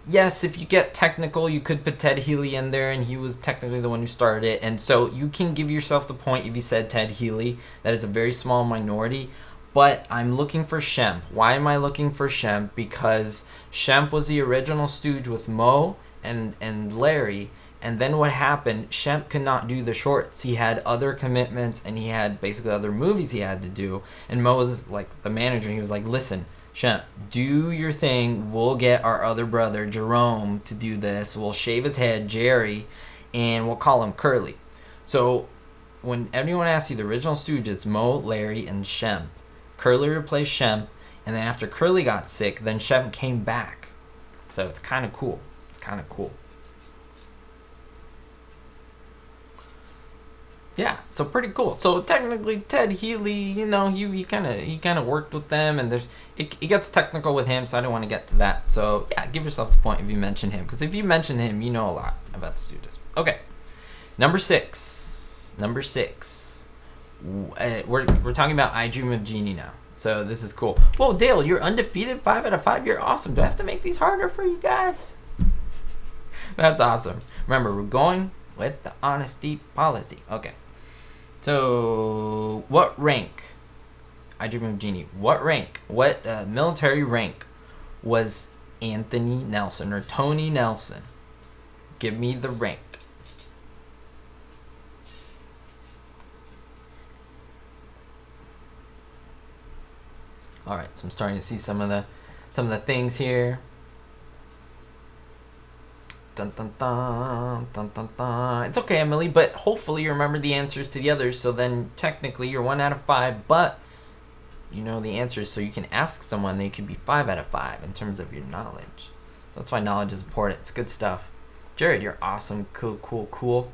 yes, if you get technical, you could put Ted Healy in there, and he was technically the one who started it. And so you can give yourself the point if you said Ted Healy. That is a very small minority. But I'm looking for Shemp. Why am I looking for Shemp? Because Shemp was the original Stooge with Moe and Larry. And then what happened, Shemp could not do the shorts. He had other commitments, and he had basically other movies he had to do. And Moe was like the manager. He was like, listen, Shemp, do your thing. We'll get our other brother, Jerome, to do this. We'll shave his head, Jerry, and we'll call him Curly. So when anyone asks you the original Stooges, Moe, Larry, and Shemp. Curly replaced Shemp, and then after Curly got sick, then Shemp came back. So it's kind of cool. It's kind of cool. Yeah, so pretty cool. So technically, Ted Healy, you know, he kind of worked with them, and it gets technical with him. So I don't want to get to that. So yeah, give yourself the point if you mention him, because if you mention him, you know a lot about the Stooges. Okay, number 6. We're talking about I Dream of Jeannie now. So this is cool. Whoa, Dale, you're undefeated. 5 out of 5. You're awesome. Do I have to make these harder for you guys? That's awesome. Remember, we're going with the honesty policy. Okay. So, what rank? I Dream of Jeannie. What rank? What military rank was Anthony Nelson or Tony Nelson? Give me the rank. All right, so I'm starting to see some of the things here. Dun, dun, dun, dun, dun, dun. It's okay, Emily, but hopefully you remember the answers to the others, so then technically you're 1 out of 5, but you know the answers, so you can ask someone, they could be 5 out of 5 in terms of your knowledge. So that's why knowledge is important. It's good stuff. Jared, you're awesome. Cool.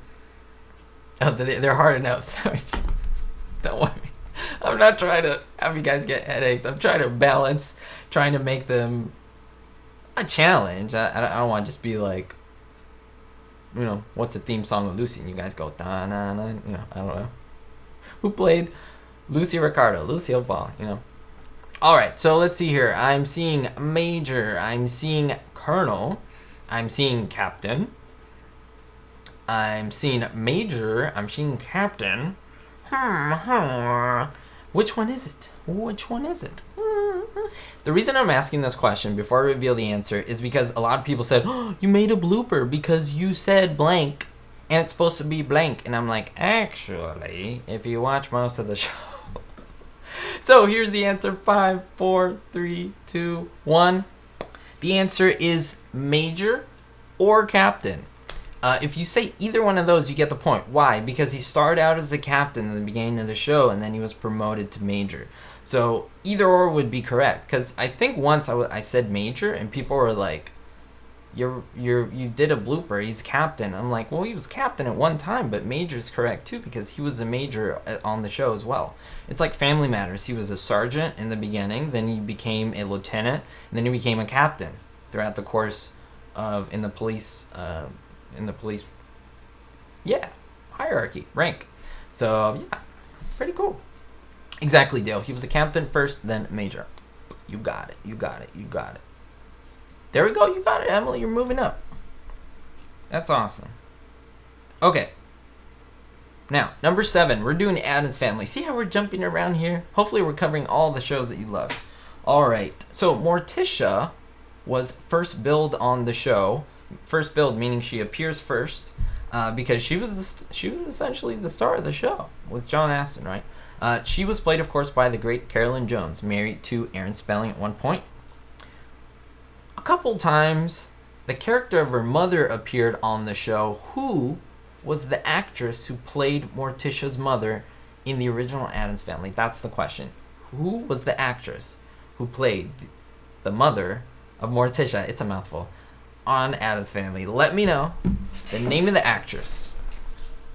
Oh, they're hard enough, so don't worry. I'm not trying to have you guys get headaches. I'm trying to balance, trying to make them a challenge. I don't want to just be like, you know, what's the theme song of Lucy? And you guys go, da-na-na, you know, I don't know. Who played Lucy Ricardo? Lucille Ball, you know. All right, so let's see here. I'm seeing Major. I'm seeing Colonel. I'm seeing Captain. I'm seeing Major. I'm seeing Captain. Which one is it? The reason I'm asking this question before I reveal the answer is because a lot of people said, oh, you made a blooper because you said blank and it's supposed to be blank. And I'm like, actually, if you watch most of the show. So here's the answer. 5, 4, 3, 2, 1. The answer is Major or Captain. If you say either one of those, you get the point. Why? Because he started out as the captain in the beginning of the show, and then he was promoted to major. So either or would be correct. Because I think once I said major, and people were like, "You did a blooper. He's captain." I'm like, well, he was captain at one time, but major's correct too because he was a major on the show as well. It's like Family Matters. He was a sergeant in the beginning, then he became a lieutenant, and then he became a captain throughout the course of in the police hierarchy, rank. So, yeah, pretty cool. Exactly, Dale. He was a captain first, then major. You got it. There we go. You got it, Emily. You're moving up. That's awesome. Okay. Now, number 7. We're doing Addams Family. See how we're jumping around here? Hopefully we're covering all the shows that you love. All right. So, Morticia was first billed on the show. First build meaning she appears first because she was essentially the star of the show with John Astin, right? She was played, of course, by the great Carolyn Jones, married to Aaron Spelling at one point. A couple times, the character of her mother appeared on the show. Who was the actress who played Morticia's mother in the original Addams Family? That's the question. Who was the actress who played the mother of Morticia? It's a mouthful. On Addams Family. Let me know the name of the actress.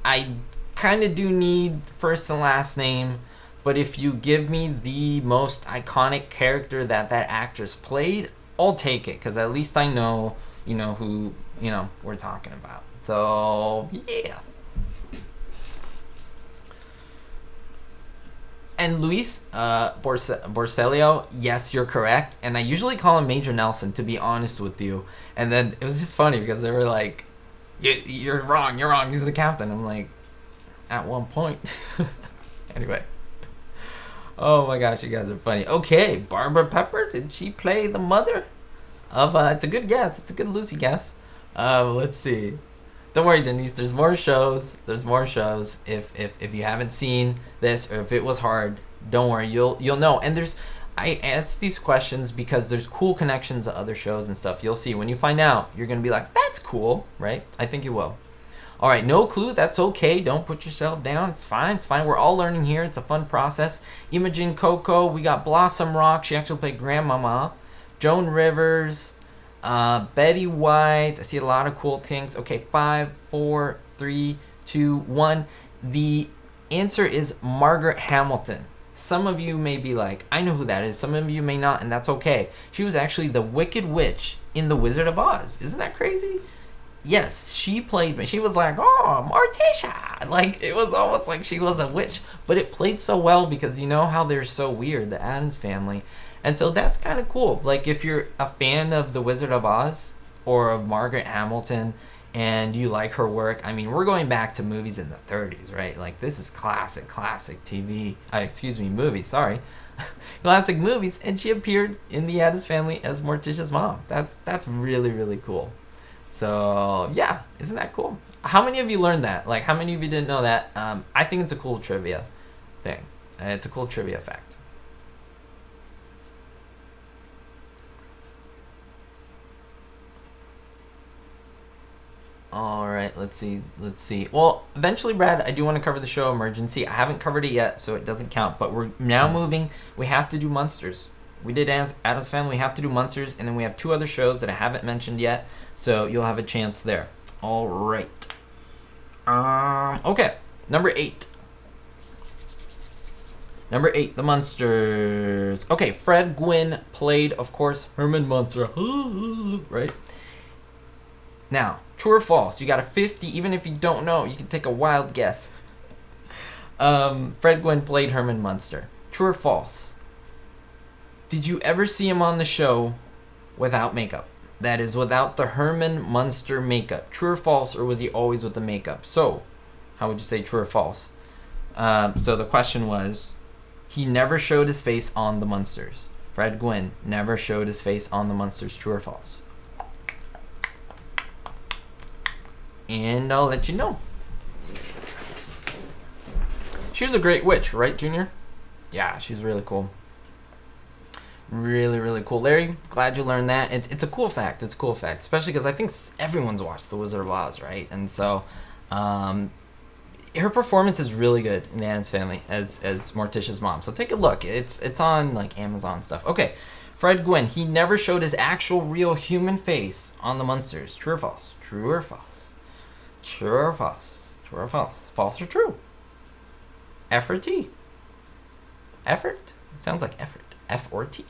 I kind of do need first and last name, but if you give me the most iconic character that actress played, I'll take it because at least I know, who, we're talking about. So, yeah. And Luis Borselio, yes, you're correct. And I usually call him Major Nelson, to be honest with you. And then it was just funny because they were like, you're wrong. He's the captain. I'm like, at one point. Anyway. Oh my gosh, you guys are funny. Okay, Barbara Pepper, did she play the mother of, it's a good guess. It's a good Lucy guess. Let's see. Don't worry, Denise. There's more shows. If you haven't seen this or if it was hard, don't worry. You'll know. And I ask these questions because there's cool connections to other shows and stuff. You'll see when you find out. You're gonna be like, "That's cool," right? I think you will. All right, no clue. That's okay. Don't put yourself down. It's fine. We're all learning here. It's a fun process. Imogen Coco. We got Blossom Rock. She actually played Grandmama. Joan Rivers. Betty White. I see a lot of cool things. Okay, 5, 4, 3, 2, 1. The answer is Margaret Hamilton. Some of you may be like, I know who that is. Some of you may not, and that's okay. She was actually the Wicked Witch in The Wizard of Oz. Isn't that crazy? Yes, she played. She was like, oh, Morticia. Like, it was almost like she was a witch. But it played so well because you know how they're so weird, the Addams Family. And so that's kind of cool. Like, if you're a fan of The Wizard of Oz or of Margaret Hamilton and you like her work, I mean, we're going back to movies in the 30s, right? Like, this is classic TV, movies, sorry. Classic movies, and she appeared in the Addams Family as Morticia's mom. That's really, really cool. So, yeah, isn't that cool? How many of you learned that? Like, how many of you didn't know that? I think it's a cool trivia thing. It's a cool trivia fact. All right, let's see. Well, eventually, Brad, I do want to cover the show Emergency. I haven't covered it yet, so it doesn't count. But we're now moving. We have to do Monsters. We did Addams Family. We have to do Monsters, and then we have 2 other shows that I haven't mentioned yet. So you'll have a chance there. All right. Okay, number 8. Number 8, the Munsters. Okay, Fred Gwynne played, of course, Herman Munster. Right? Now, true or false? You got a 50. Even if you don't know, you can take a wild guess. Fred Gwynne played Herman Munster. True or false? Did you ever see him on the show without makeup? That is, without the Herman Munster makeup. True or false, or was he always with the makeup? So, how would you say true or false? So the question was, he never showed his face on the Munsters. Fred Gwynne never showed his face on the Munsters. True or false? And I'll let you know. She was a great witch, right, Junior? Yeah, she's really cool. Really, really cool. Larry, glad you learned that. It's a cool fact. It's a cool fact, especially because I think everyone's watched The Wizard of Oz, right? And so, her performance is really good in the Addams Family as Morticia's mom. So take a look. It's on like Amazon stuff. Okay, Fred Gwynne. He never showed his actual real human face on the Munsters. True or false? True or false? True or false? True or false? False or true? F or T? Effort? It sounds like effort. F or T?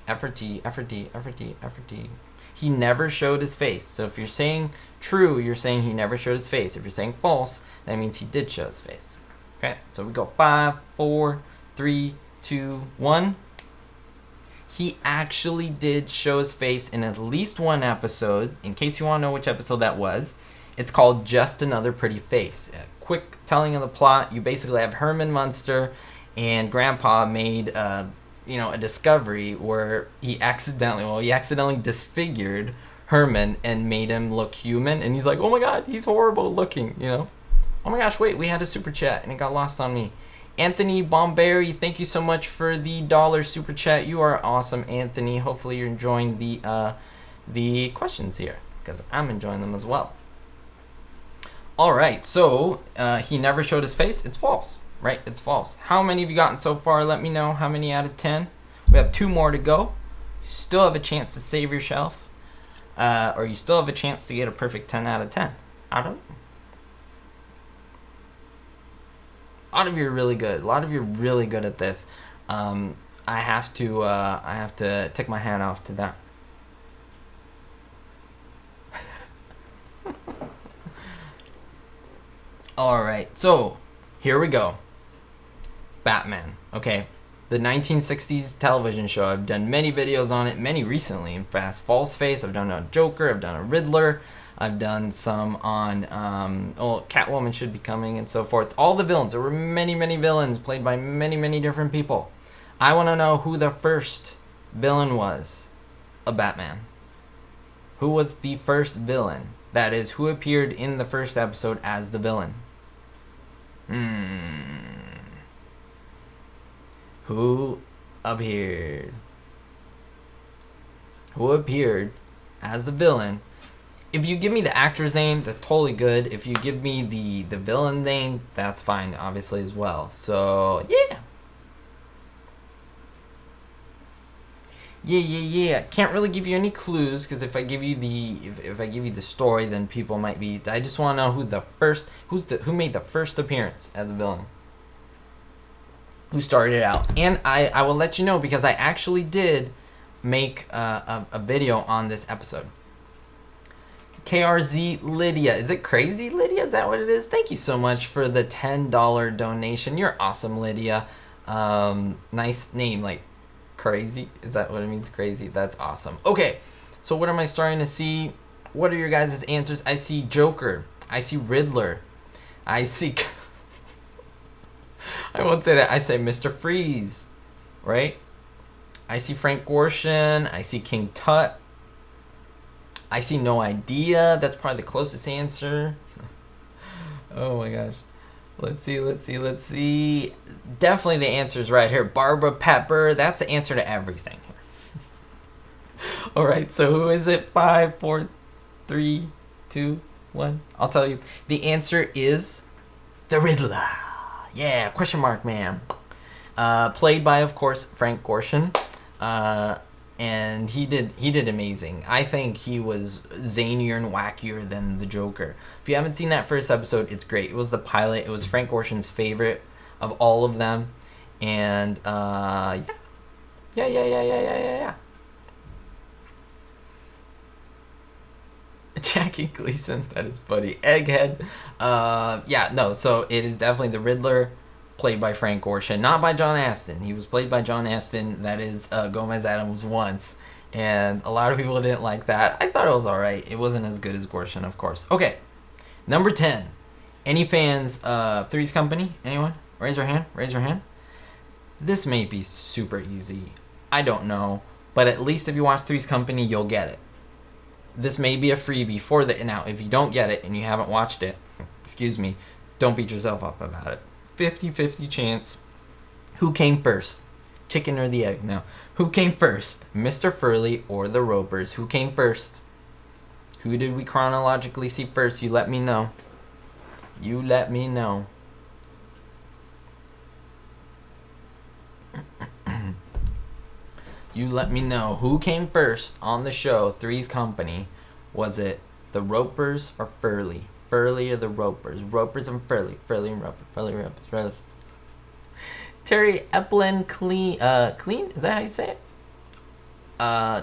F or T, F or T, F or T, F or T. He never showed his face. So if you're saying true, you're saying he never showed his face. If you're saying false, that means he did show his face. Okay, so we go 5, 4, 3, 2, 1. He actually did show his face in at least one episode. In case you want to know which episode that was, it's called Just Another Pretty Face. A quick telling of the plot. You basically have Herman Munster and Grandpa made a discovery where he accidentally disfigured Herman and made him look human. And he's like, oh my God, he's horrible looking, Oh my gosh, wait, we had a super chat and it got lost on me. Anthony Bomberry, thank you so much for the $1 super chat. You are awesome, Anthony. Hopefully you're enjoying the questions here, because I'm enjoying them as well. All right, so he never showed his face. It's false, right? It's false. How many have you gotten so far? Let me know. How many out of 10? We have 2 more to go. Still have a chance to save yourself, or you still have a chance to get a perfect 10 out of 10. I don't know. A lot of you are really good. A lot of you are really good at this. I have to take my hat off to that. All right, so here we go. Batman. Okay, the 1960s television show. I've done many videos on it, many recently. In Fast False Face, I've done a Joker. I've done a Riddler. I've done some on, Catwoman should be coming and so forth. All the villains. There were many, many villains played by many, many different people. I want to know who the first villain was of Batman. Who was the first villain? That is, who appeared in the first episode as the villain? Who appeared? Who appeared as the villain? If you give me the actor's name, that's totally good. If you give me the villain name, that's fine, obviously, as well. So, yeah. Yeah. Can't really give you any clues, because if I give you the story, then people might be. I just want to know who made the first appearance as a villain. Who started it out? And I will let you know, because I actually did make a video on this episode. KRZ Lydia. Is it crazy, Lydia? Is that what it is? Thank you so much for the $10 donation. You're awesome, Lydia. Nice name, like crazy. Is that what it means, crazy? That's awesome. Okay, so what am I starting to see? What are your guys' answers? I see Joker. I see Riddler. I see... I won't say that. I say Mr. Freeze. Right? I see Frank Gorshin. I see King Tut. I see No Idea. That's probably the closest answer. Oh my gosh. Let's see. Definitely the answer's right here. Barbara Pepper. That's the answer to everything. All right, so who is it? 5, 4, 3, 2, 1. I'll tell you. The answer is the Riddler. Yeah, question mark man. Played by, of course, Frank Gorshin. And he did amazing. I think he was zanier and wackier than the Joker. If you haven't seen that first episode, it's great. It was the pilot. It was Frank Gorshin's favorite of all of them. And yeah. Jackie Gleason, that is funny. Egghead. So it is definitely the Riddler, played by Frank Gorshin, not by John Astin. He was played by John Astin, that is Gomez Addams once, and a lot of people didn't like that. I thought it was alright. It wasn't as good as Gorshin, of course. Okay, number 10. Any fans of Three's Company? Anyone? Raise your hand. This may be super easy. I don't know, but at least if you watch Three's Company, you'll get it. This may be a freebie for the... Now, if you don't get it and you haven't watched it, don't beat yourself up about it. 50-50 chance. Who came first? Chicken or the egg? No. Who came first? Mr. Furley or the Ropers? Who came first? Who did we chronologically see first? You let me know. You let me know. You let me know. Who came first on the show, Three's Company? Was it the Ropers or Furley? Furley or the Ropers? Ropers and Furley. Furley and Ropers. Furley, Ropers. Terry Eplin Clean? Is that how you say it?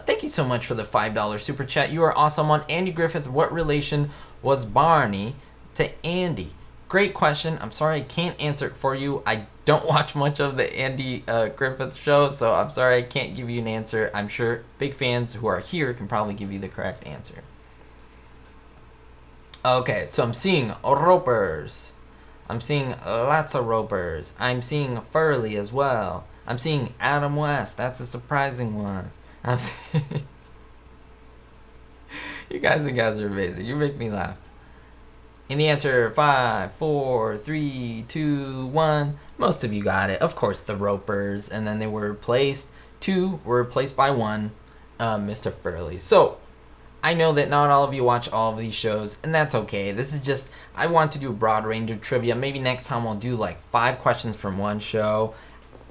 Thank you so much for the $5 super chat. You are awesome. On Andy Griffith, what relation was Barney to Andy? Great question. I'm sorry I can't answer it for you. I don't watch much of the Andy Griffith show, so I'm sorry I can't give you an answer. I'm sure big fans who are here can probably give you the correct answer. Okay, so I'm seeing Ropers. I'm seeing lots of Ropers. I'm seeing Furley as well. I'm seeing Adam West. That's a surprising one. I'm seeing... You guys are amazing. You make me laugh. And the answer, 5, 4, 3, 2, 1. Most of you got it. Of course, the Ropers. And then they were replaced. 2 were replaced by 1, Mr. Furley. So, I know that not all of you watch all of these shows, and that's okay. This is just, I want to do a broad range of trivia. Maybe next time I'll do like 5 questions from one show.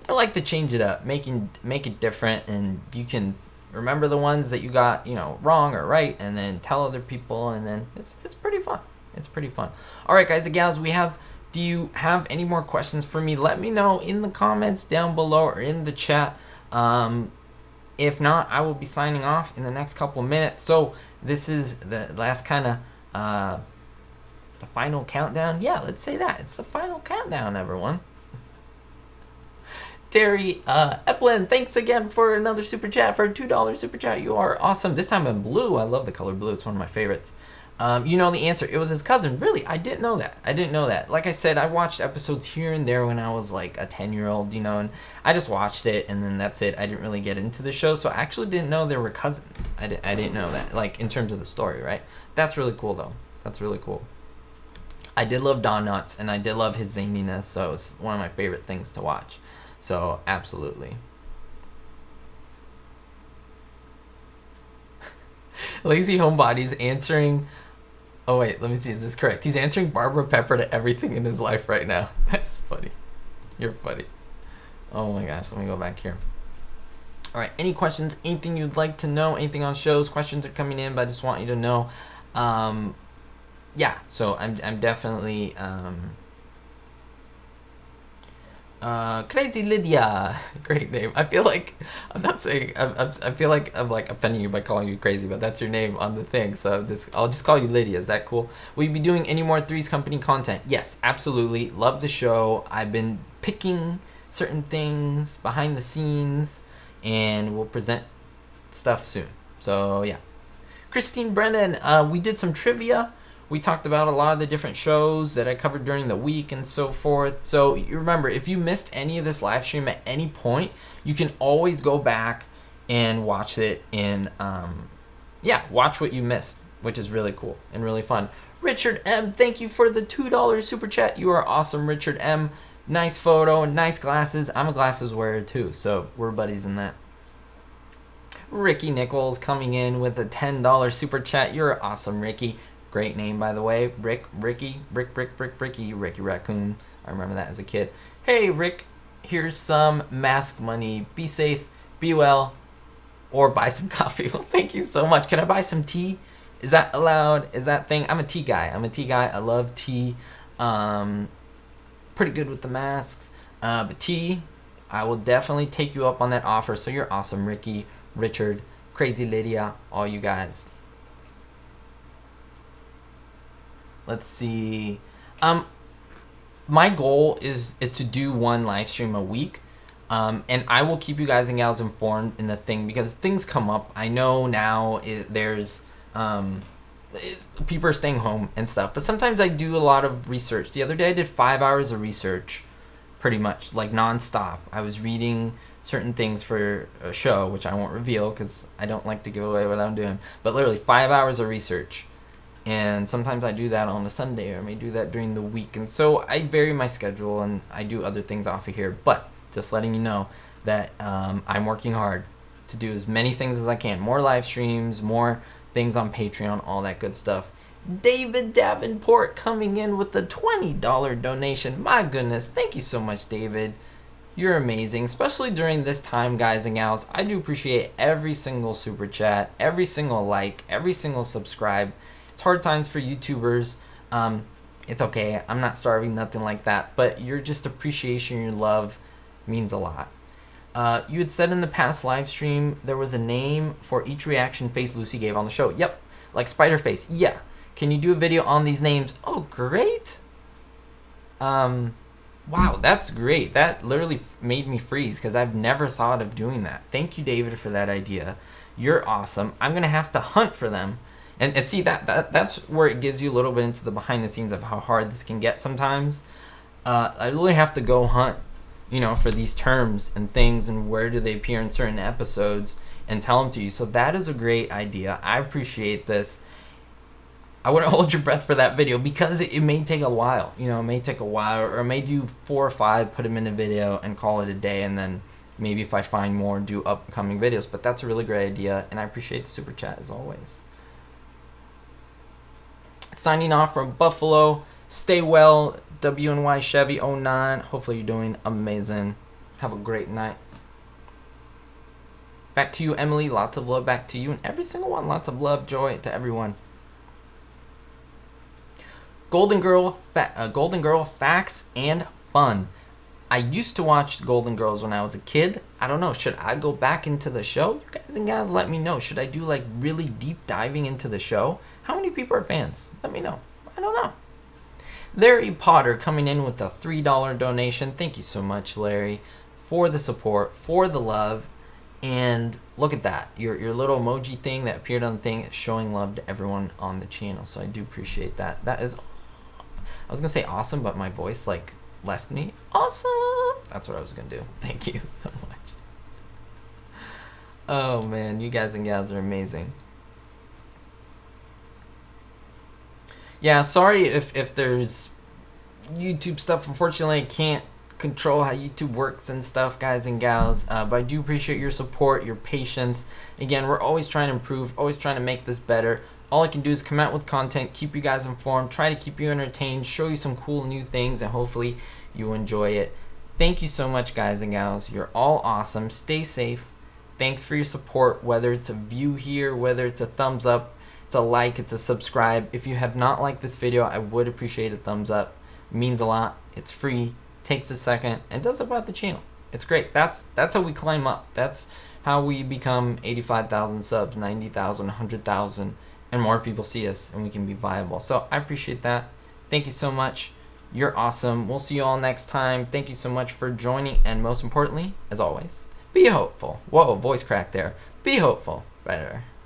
I like to change it up, make it different, and you can remember the ones that you got, wrong or right, and then tell other people, and then it's pretty fun. It's pretty fun. All right, guys and gals, do you have any more questions for me? Let me know in the comments down below or in the chat. If not, I will be signing off in the next couple minutes. So this is the last kind of, the final countdown. Yeah, let's say that. It's the final countdown, everyone. Terry Eplin, thanks again for another super chat, for a $2 super chat. You are awesome. This time in blue. I love the color blue. It's one of my favorites. You know the answer. It was his cousin. Really? I didn't know that. Like I said, I watched episodes here and there when I was like a 10-year-old, and I just watched it and then that's it. I didn't really get into the show, so I actually didn't know there were cousins. I didn't know that, like in terms of the story, right? That's really cool though. That's really cool. I did love Don Knotts and I did love his zaniness, so it's one of my favorite things to watch. So, absolutely. Lazy Homebody's answering... Oh, wait, let me see. Is this correct? He's answering Barbara Pepper to everything in his life right now. That's funny. You're funny. Oh, my gosh. Let me go back here. All right. Any questions? Anything you'd like to know? Anything on shows? Questions are coming in, but I just want you to know. Yeah, so I'm definitely... Crazy Lydia, great name. I feel like I'm not saying I feel like I'm like offending you by calling you crazy, but that's your name on the thing, so I'll just call you Lydia. Is that cool? Will you be doing any more Three's Company content? Yes, absolutely. Love the show. I've been picking certain things behind the scenes, and we'll present stuff soon. So yeah, Christine Brennan, we did some trivia. We talked about a lot of the different shows that I covered during the week and so forth. So you remember, if you missed any of this live stream at any point, you can always go back and watch it in, watch what you missed, which is really cool and really fun. Richard M., thank you for the $2 super chat. You are awesome, Richard M. Nice photo, nice glasses. I'm a glasses wearer too, so we're buddies in that. Ricky Nichols coming in with a $10 super chat. You're awesome, Ricky. Great name, by the way. Ricky Raccoon. I remember that as a kid. Hey, Rick, here's some mask money. Be safe, be well, or buy some coffee. Well, thank you so much. Can I buy some tea? Is that allowed? Is that thing? I'm a tea guy. I love tea. Pretty good with the masks. But tea, I will definitely take you up on that offer. So you're awesome, Ricky, Richard, Crazy Lydia, all you guys. Let's see. My goal is to do one live stream a week. And I will keep you guys and gals informed in the thing, because things come up. I know now there's people are staying home and stuff, but sometimes I do a lot of research. The other day I did 5 hours of research, pretty much like nonstop. I was reading certain things for a show, which I won't reveal because I don't like to give away what I'm doing, but literally 5 hours of research. And sometimes I do that on a Sunday, or I may do that during the week. And so I vary my schedule and I do other things off of here. But just letting you know that I'm working hard to do as many things as I can. More live streams, more things on Patreon, all that good stuff. David Davenport coming in with a $20 donation. My goodness, thank you so much, David. You're amazing, especially during this time, guys and gals. I do appreciate every single super chat, every single like, every single subscribe. It's hard times for YouTubers. It's okay. I'm not starving, nothing like that. But your just appreciation, your love means a lot. You had said in the past live stream there was a name for each reaction face Lucy gave on the show. Yep, like Spider Face. Yeah. Can you do a video on these names? Oh, great. Wow, that's great. That literally made me freeze because I've never thought of doing that. Thank you, David, for that idea. You're awesome. I'm going to have to hunt for them. And see, that's where it gives you a little bit into the behind the scenes of how hard this can get sometimes. I really have to go hunt, for these terms and things and where do they appear in certain episodes and tell them to you. So that is a great idea. I appreciate this. I wouldn't hold your breath for that video because it may take a while. It may take a while, or I may do 4 or 5, put them in a video and call it a day, and then maybe if I find more, do upcoming videos. But that's a really great idea, and I appreciate the super chat as always. Signing off from Buffalo. Stay well, WNY Chevy 09. Hopefully you're doing amazing. Have a great night. Back to you, Emily. Lots of love back to you and every single one. Lots of love, joy to everyone. Golden Girl facts and fun. I used to watch Golden Girls when I was a kid. I don't know. Should I go back into the show? You guys and gals, let me know. Should I do like really deep diving into the show? How many people are fans? Let me know. I don't know. Larry Potter coming in with a $3 donation. Thank you so much, Larry, for the support, for the love. And look at that. Your little emoji thing that appeared on the thing is showing love to everyone on the channel. So I do appreciate that. That is, I was going to say awesome, but my voice left me. Awesome. That's what I was going to do. Thank you so much. Oh, man. You guys and gals are amazing. Yeah, sorry if there's YouTube stuff. Unfortunately, I can't control how YouTube works and stuff, guys and gals. But I do appreciate your support, your patience. Again, we're always trying to improve, always trying to make this better. All I can do is come out with content, keep you guys informed, try to keep you entertained, show you some cool new things, and hopefully you enjoy it. Thank you so much, guys and gals. You're all awesome. Stay safe. Thanks for your support, whether it's a view here, whether it's a thumbs up, it's a like, it's a subscribe. If you have not liked this video, I would appreciate a thumbs up. It means a lot. It's free, takes a second, and does help out the channel. It's great. That's how we climb up. That's how we become 85,000 subs, 90,000, 100,000, and more people see us and we can be viable. So I appreciate that. Thank you so much. You're awesome. We'll see you all next time. Thank you so much for joining, and most importantly, as always, be hopeful. Whoa, voice crack there. Be hopeful. Better.